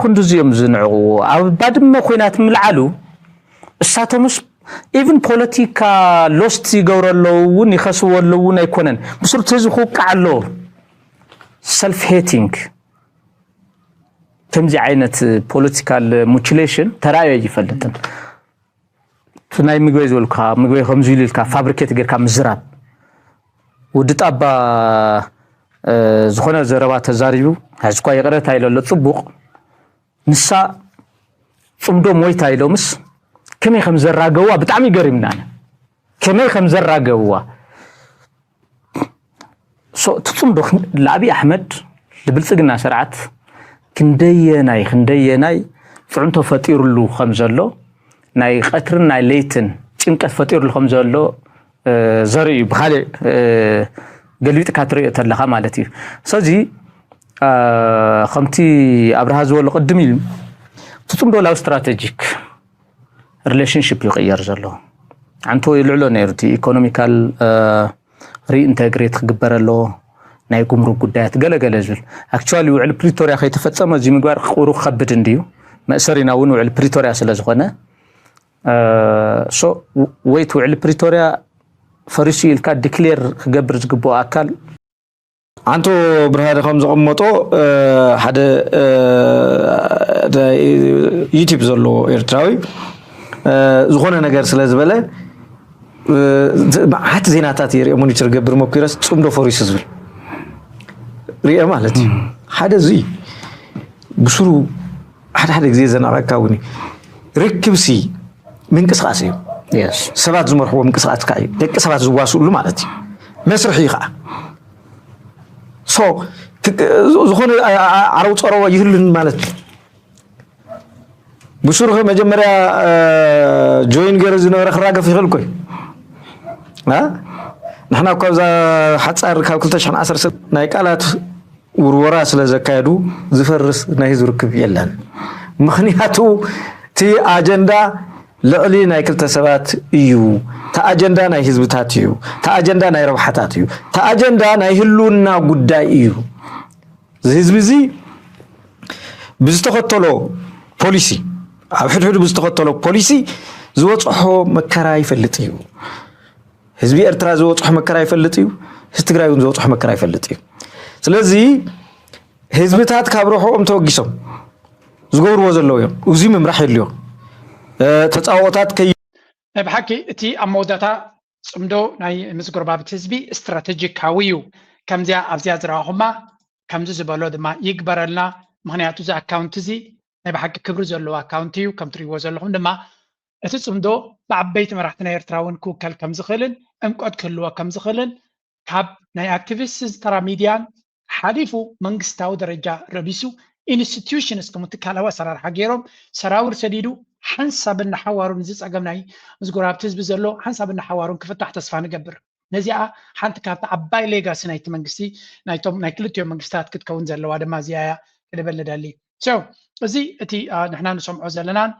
[SPEAKER 16] كنت زيوم زنعو بعد ما كوينات ملعلو الساتمس even politica lost يقورلو يخسولو يكونن بصير تزخو قعلو self hating تمزي عينة political mutilation ترايا يفلتن تناي ميغوي زولكا ميغوي خمزي للكا فابريكيت غير كا مزراب ودت أبا زخنا زربات زاريو هزكوا يقرأ تايلو لطبوق نسا صمدو موي تايلو مس كمي خمزر راقوا بتعمي قريمنا كمي خمزر راقوا تصمدو لأبي أحمد لبلسقنا سرعت كنديناي فعنتو فتير له خمزلو ناي قطرن ناي ليتن تنكت فتير له خمزلو زري بخالي قلبيت كاتري تلخا مالتي سجي خمتي ابرهاز ولا قدمي تصم دولا استراتيجيك ريليشن شيب يغير زلو عنتو يلعلو نيرتي ايكونوميكال ري انتجريت خبرلو ناي قمرو قدايات قلقل زل اكچوالي وعلى بريتوريا خي تفصم زي مغبار قورو خبد انديو مأسرينا ون وعلى بريتوريا سلازخونه سو ويت وعلى بريتوريا فريسي الكا ديكلير خبر زغبو اكل አንቶ ብርሃደኸም ዘቀመጦ ሓደ ዩቲዩብ ዘሎ ኤርትራዊ ዝኾነ ነገር ስለ ዝበለ ማዓት ዜናታት የርኢ ሞኒተር ገብር ሞክረስ ጽምዶ ፎሪስ ዝብል ሪአ ማለት ሓደ እዚ ብሱሩ ሓደ ግዜ ዘናቀካውኒ ርክብሲ ምንቅስቃስ እዩ ሰባት ዝመርሕዎ ምንቅስቃስ ካዩ ደቂ ሰባት ዝዋስሉ ማለት እዩ መስርሒ ይኸዓ ሶ ዝኾነ ዓረው ፀረዋ ይህልን ማለት ብሱርኸ መጀመርያ ጆይን ገይሩ ዝነበረ ክራገፍ ይኽእል ኮይ ንሕና እኳ ብዛ ሓፃር ካብ 2010 ናይ ቃላት ውርወራ ስለ ዘካየዱ ዝፈርስ ናይ ህዝቢ ርክብ የለን ምክንያቱ እቲ ኣጀንዳ ልዕሊ ናይ ክልተ ሰባት እዩ እቲ ኣጀንዳ ናይ ህዝብታት እዩ እቲ ኣጀንዳ ናይ ረብሓታት እዩ እቲ ኣጀንዳ ናይ ህልውና ጉዳይ እዩ ህዝቢ እዚ ብዝተኸተሎ ፖሊሲ ኣብ ሕድሕዱ ብዝተኸተሎ ፖሊሲ ዝወፅሖ መከራ ይፈልጥ እዩ ህዝቢ ኤርትራ ዝወፅሖ መከራ ይፈልጥ እዩ ህዝቢ ትግራይ እውን ዝወፅሖ መከራ ይፈልጥ እዩ ስለዚ ህዝብታት ካብ ረሕቆም ተወጊሶም ዝገብርዎ ዘለዉ እዮም እዚ ምምራሕ የድልዮ ተፃወታት ከይ
[SPEAKER 1] ብሓቂ እቲ ኣብ መወዳእታ ፅምዶ ናይ ምዝጉርባብቲ ህዝቢ ስትራቴጂካዊ እዩ ከምዚያ ኣብዚያ ዝረኣኹማ ከምዚ ዝበሎ ድማ ይግበረልና ምክንያቱ እዚ ኣካውንቲ እዚ ናይ ብሓቂ ክብሪ ዘለዎ ኣካውንቲ እዩ ከም ትሪእዎ ዘለኹም ድማ እቲ ፅምዶ ብዓበይቲ መራሕቲ ናይ ኤርትራ እውን ክውከል ከም ዝኽእልን ዕምቆት ክህልዎ ከም ዝኽእልን ካብ ናይ ኣክቲቪስት ዝተራ ሚድያን ሓሊፉ መንግስታዊ ደረጃ ረቢሱ ኢንስቲትዩሽንስ ከም ትካላዊ ኣሰራርሓ ገይሮም ሰራዊር ሰዲዱ ሓንሳብ እናሓዋሩን ዝፀገም ናይ ምዝጉራብቲ ህዝቢ ዘሎ ሓንሳብ እናሓዋሩን ክፍታሕ ተስፋ ንገብር ነዚኣ ሓንቲ ካብቲ ዓባይ ሌጋሲ ናይቲ መንግስቲ ናይ ክልቲኦም መንግስታት ክትከውን ዘለዋ ድማ እዚኣ ክልበል ንደሊ እዚ እቲ ንሕና ንሰምዖ ዘለናን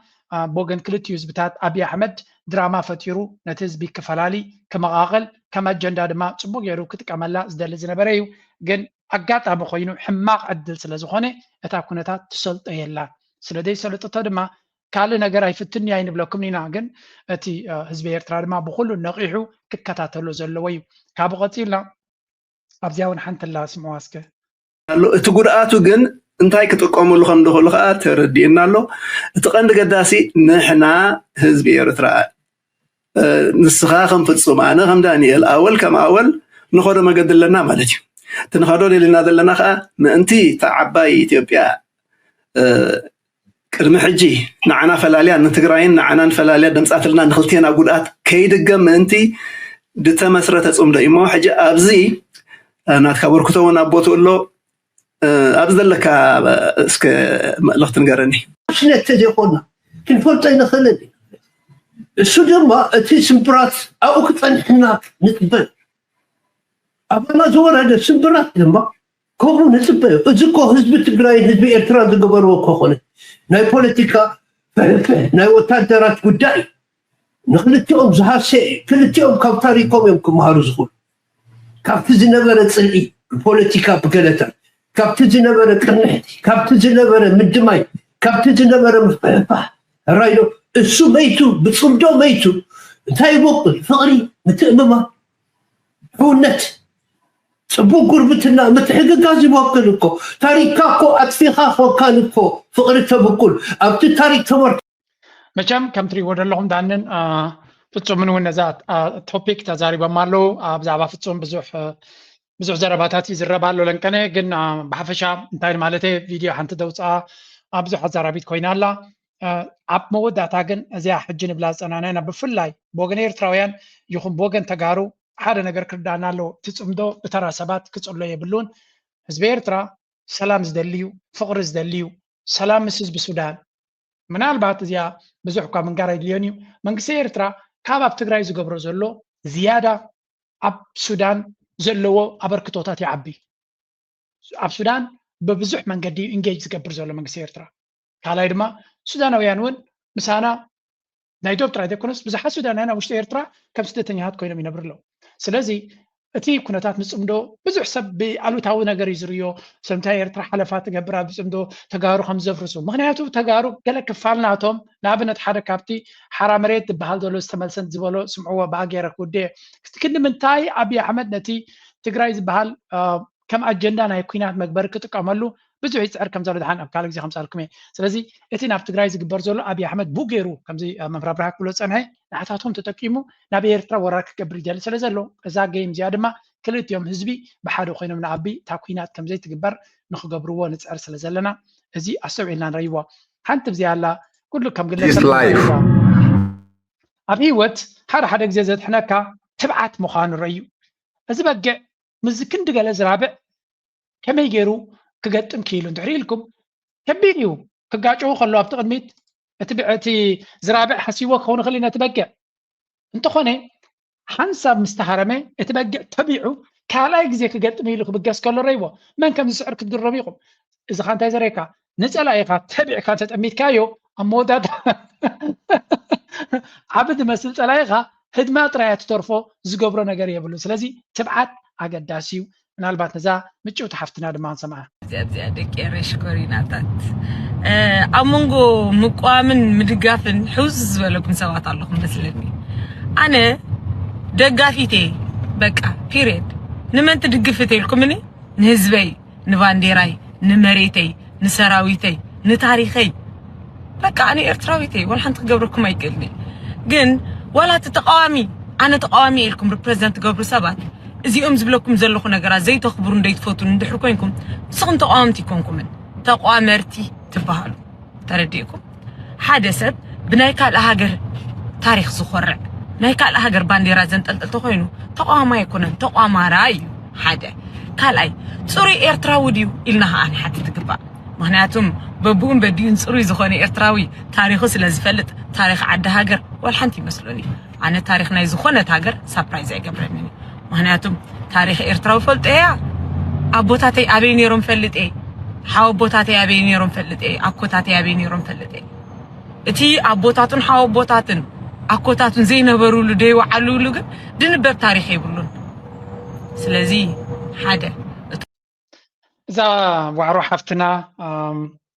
[SPEAKER 1] ብወገን ክልቲኡ ህዝብታት ኣብዪ ኣሕመድ ድራማ ፈጢሩ ነቲ ህዝቢ ክፈላሊ ክመቃቐል ከም ኣጀንዳ ድማ ፅቡቅ ገይሩ ክጥቀመላ ዝደሊ ዝነበረ እዩ ግን ኣጋጣሚ ኮይኑ ሕማቅ ዕድል ስለ ዝኾነ እታ ኩነታት ትሰልጦ የላ ስለዘይሰለጠቶ ድማ ካልእ ነገር ኣይፍትኒ ኣይንብለኩም ኢና ግን እቲ ህዝቢ ኤርትራ ድማ ብኩሉ ነቂሑ ክከታተሎ ዘለዎ እዩ ካብኡ ቀፂልና ኣብዚያ እውን ሓንቲ ላ ስምዖ ኣስከ
[SPEAKER 9] እቲ ጉድኣቱ ግን እንታይ ክጥቀመሉ ከም ዝኽእሉ ከዓ ተረዲእና ኣሎ እቲ ቀንዲ ገዳሲ ንሕና ህዝቢ ኤርትራ ንስኻ ከም ፍፁም ኣነ ከም ዳንኤል ኣወል ከም ኣወል ንኸዶ መገዲ ኣለና ማለት እዩ እቲ ንኸዶ ደሊና ዘለና ከዓ ምእንቲ እታ ዓባይ ኢትዮጵያ ቅድሚ ሕጂ ንዓና ፈላልያ ንትግራይን ንዓናን ፈላልያ ደምፃትልና ንክልቴና ጉድኣት ከይድገም ምእንቲ ዝተመስረተ ፅምዶ እዩ እሞ ሕጂ ኣብዚ ናትካ በርክቶ እውን ኣቦቱ ኣሎ ኣብዚ ዘለካ እስከ መልእኽቲ ንገረኒ
[SPEAKER 18] ሽነት ተዘይኮና ክንፈልጦ ይንኽእልን እሱ ድማ እቲ ስምብራት ኣብኡ ክፀንሕና ንፅበል ኣባና ዝወረደ ስምብራት ድማ ከምኡ ንፅበዮ እዚ እኮ ህዝቢ ትግራይን ህዝቢ ኤርትራ ዝገበርዎ ኮኾነ ናይ ፖለቲካ ፍሕፍሕ ናይ ወታደራት ጉዳይ ንክልቲኦም ዝሃሰ እዩ ክልቲኦም ካብ ታሪኮም እዮም ክመሃሩ ዝኽእሉ ካብቲ ዝነበረ ፅልኢ ፖለቲካ ብገለታት ካብቲ ዝነበረ ቅንሕቲ ካብቲ ዝነበረ ምድማይ ካብቲ ዝነበረ ምፍሕፋሕ ራይዶ እሱ መይቱ ብፅምዶ መይቱ እንታይ ይበቁል ፍቕሪ ምትእምማ ሕውነት ፅቡቅ ጉርብትና ምትሕግጋዝ ይበቁል እኮ ታሪክካ እኮ ኣጥፊኻ ኮንካን እኮ ፍቕሪ ተብቁል ኣብቲ ታሪክ ተመር
[SPEAKER 1] መቸም ከም ትሪእዎ ዘለኹም ዳንን ፍፁምን እውን ነዛ ቶፒክ ተዛሪቦም ኣለዉ ብዛዕባ ፍፁም ብዙሕ ዘረባታት ይዝረባ ኣሎ ለንቀነ ግን ብሓፈሻ እንታይ ማለት ቪድዮ ሓንቲ ደውፃ ብዙሕ ኣዘራቢት ኮይና ኣላ ኣብ መወዳእታ ግን እዚኣ ሕጂ ንብላ ዝፀናና ኢና ብፍላይ ብወገን ኤርትራውያን ይኹን ብወገን ተጋሩ ሓደ ነገር ክርዳእና ኣለዎ እቲ ፅምዶ ብተራ ሰባት ክፅሎ የብሉን ህዝቢ ኤርትራ ሰላም ዝደልዩ ፍቕሪ ዝደልዩ ሰላም ምስ ህዝቢ ሱዳን ምናልባት እዚኣ ብዙሕ እኳ ምንጋር ኣይድልዮን እዩ መንግስቲ ኤርትራ ካብ ኣብ ትግራይ ዝገብሮ ዘሎ ዝያዳ ኣብ ሱዳን ዘለዎ ኣበርክቶታት ይዓቢ ኣብ ሱዳን በብዙሕ መንገዲ ኢንጌጅ ዝገብር ዘሎ መንግስቲ ኤርትራ ካልኣይ ድማ ሱዳናውያን እውን ምሳና ናይ ዶብ ጥራይ ዘይኮነስ ብዙሓት ሱዳናውያን ኣብ ውሽጢ ኤርትራ ከም ስደተኛታት ኮይኖም ይነብሩ ኣለዉ ስለዚ እቲ ኩነታት ምፅምዶ ብዙሕ ሰብ ብኣሉታዊ ነገር እዩ ዝርዮ ስለምንታይ ኤርትራ ሓለፋ ትገብር ኣብ ፅምዶ ተጋሩ ከም ዘፍርሱ ምክንያቱ ተጋሩ ገለ ክፋልናቶም ንኣብነት ሓደ ካብቲ ሓራ መሬት ዝበሃል ዘሎ ዝተመልሰን ዝበሎ ስምዕዎ ብኣገይረ ክውድየ ክን ምንታይ ኣብዪ ኣሕመድ ነቲ ትግራይ ዝበሃል ከም ኣጀንዳ ናይ ኩናት መግበሪ ክጥቀመሉ ብዙሕ ይፅዕር ከም ዘሎ ድሓን ኣብ ካልእ ግዜ ከምሳልኩም እየ ስለዚ እቲ ናብ ትግራይ ዝግበር ዘሎ ኣብዪ ኣሕመድ ቡ ገይሩ ከምዚ መምራ ብርሃ ክብሎ ፀንሐ ንዓታቶም ተጠቂሙ ናብ ኤርትራ ወራር ክገብር ይደሊ ስለ ዘሎ እዛ ጌም እዚኣ ድማ ክልቲኦም ህዝቢ ብሓደ ኮይኖም ንዓቢ እታ ኩናት ከምዘይትግበር ንክገብርዎ ንፅዕር ስለ ዘለና እዚ ኣስተውዒልና ንረይዎ ሓንቲ ብዚኣ ኣላ ኩሉ ከም ግለሰብ ኣብ ሂወት ሓደ ሓደ ግዜ ዘድሕነካ ትብዓት ምዃኑ ረዩ እዚ በጊዕ ምዝ ክንዲ ገለ ዝራብዕ كمي جيرو كقدم كيلو تحري لكم كبيريو كقاعو خلوا بتقدميت اتبعتي زرابع حسيوه كون خلينا تبقى انت خوني حنسب مستحرمه اتبقى تبيعوا كالاي غزي كقدمي لكم بقاس كل ريبو من كم سعر كدربيكم اذا كانت زريكا نسال ايقا تبع كانت تميت كايو امودات عبد مسل طلايقه هدمات رايات ترفو زغبرو ነገር يبلو ስለዚህ تبعات አገዳሲው ምናልባት ነዛ ምጭው ተሐፍትና ድማ እንሰማ
[SPEAKER 19] እዚያ ደቀረሽ ኮሪናታት አሞንጎ ምቋምን ምድጋፍን ሕውስ ዝበለኩም ሰባት ኣለኩም መስለኒ ኣነ ደጋፊቴ በቃ ፒሪድ ንመን ትድግፍት ኢልኩምኒ ንህዝበይ ንባንዴራይ ንመሬተይ ንሰራዊተይ ንታሪኸይ በቃ ኣነ ኤርትራዊተይ ወላ ሓንቲ ክገብረኩም ኣይክእልኒ ግን ወላ ተቃዋሚ ኣነ ተቃዋሚ ኢልኩም ሪፕሬዘንት ገብሩ ሰባት እዚኦም ዝብለኩም ዘለኹ ነገራት ዘይተኽብሩ እንደይትፈቱን እንድሕር ኮይንኩም ንስኹም ተቃዋምቲ ኮንኩምን ተቃዋመርቲ ትበሃሉ ተረዲእኩም ሓደ ሰብ ብናይ ካልእ ሃገር ታሪኽ ዝኮርዕ ናይ ካልእ ሃገር ባንዴራ ዘንጠልጠል ተኮይኑ ተቃዋማ ኣይኮነን ተቃዋማራ እዩ ሓደ ካልኣይ ፅሩይ ኤርትራዊ ድዩ ኢልና ከዓ ንሓቲ ትግባእ ምክንያቱም በቡኡን በዲዩን ፅሩይ ዝኾነ ኤርትራዊ ታሪኹ ስለ ዝፈልጥ ታሪኽ ዓዲ ሃገር ወልሓንቲ ይመስሉኒ ኣነ ታሪኽ ናይ ዝኾነት ሃገር ሳፕራይዝ ኣይገብረኒን ምክንያቱም ታሪኽ ኤርትራዊ ፈልጥ እያ ኣቦታተይ ኣበይ ነይሮም ፈልጥ እየ ሓወቦታተይ ኣበይ ነይሮም ፈልጥ እየ ኣኮታተይ ኣበይ ነይሮም ፈልጥ እየ እቲ ኣቦታቱን ሓወቦታትን ኣኮታቱን ዘይነበሩሉ ደይወዓሉሉ ግን ድንበር ታሪኽ ይብሉን ስለዚ ሓደ
[SPEAKER 1] እዛ ዋዕሮ ሓፍትና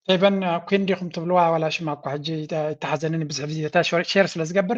[SPEAKER 1] طيبا كوين ديكم تبلوها ولا شي ماكو حجي تحزنني بزح فيديوهات شير سلا زقبر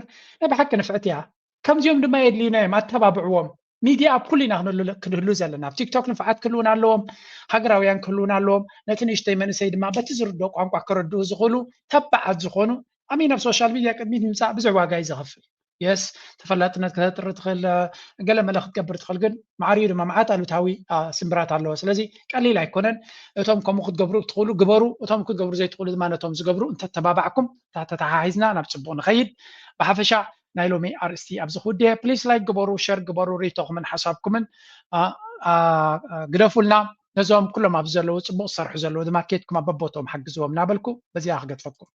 [SPEAKER 1] بحق نفعتيها كم يوم دما يدلينا ما تتابعوهم ميديا كلنا كنهلو زلنا في تيك توك نفعات كلنا لهم حقراويان كلنا لهم نتنيش تيمن سيد ما بتزردو قانقا كردو زغلو تبعات زخونو امين في السوشيال ميديا قدميت مساع بزع واقع يزغفل يس تفلاتنا كثر تدخل قال ما لاخذ كبر تدخل جن معرير ما معات قالوا تاوي سمبرات الله سلازي قليل يكونن اتهم كم خد قبروا تدخلوا قبروا اتهم كد قبروا زي تقولوا زمانتهم زقبروا انت تبابعكم تتعايزنا نبصبو نخيد بحفشا نايلومي ار اس تي ابز خديه بليز لايك قبروا شير قبروا ريتوخ من حسابكم قرفوا نزوم كلهم ابزلوا صبوا صرحوا زلوا ماركتكم ببوتهم حجزوهم نابلكم بزي اخ قد فكم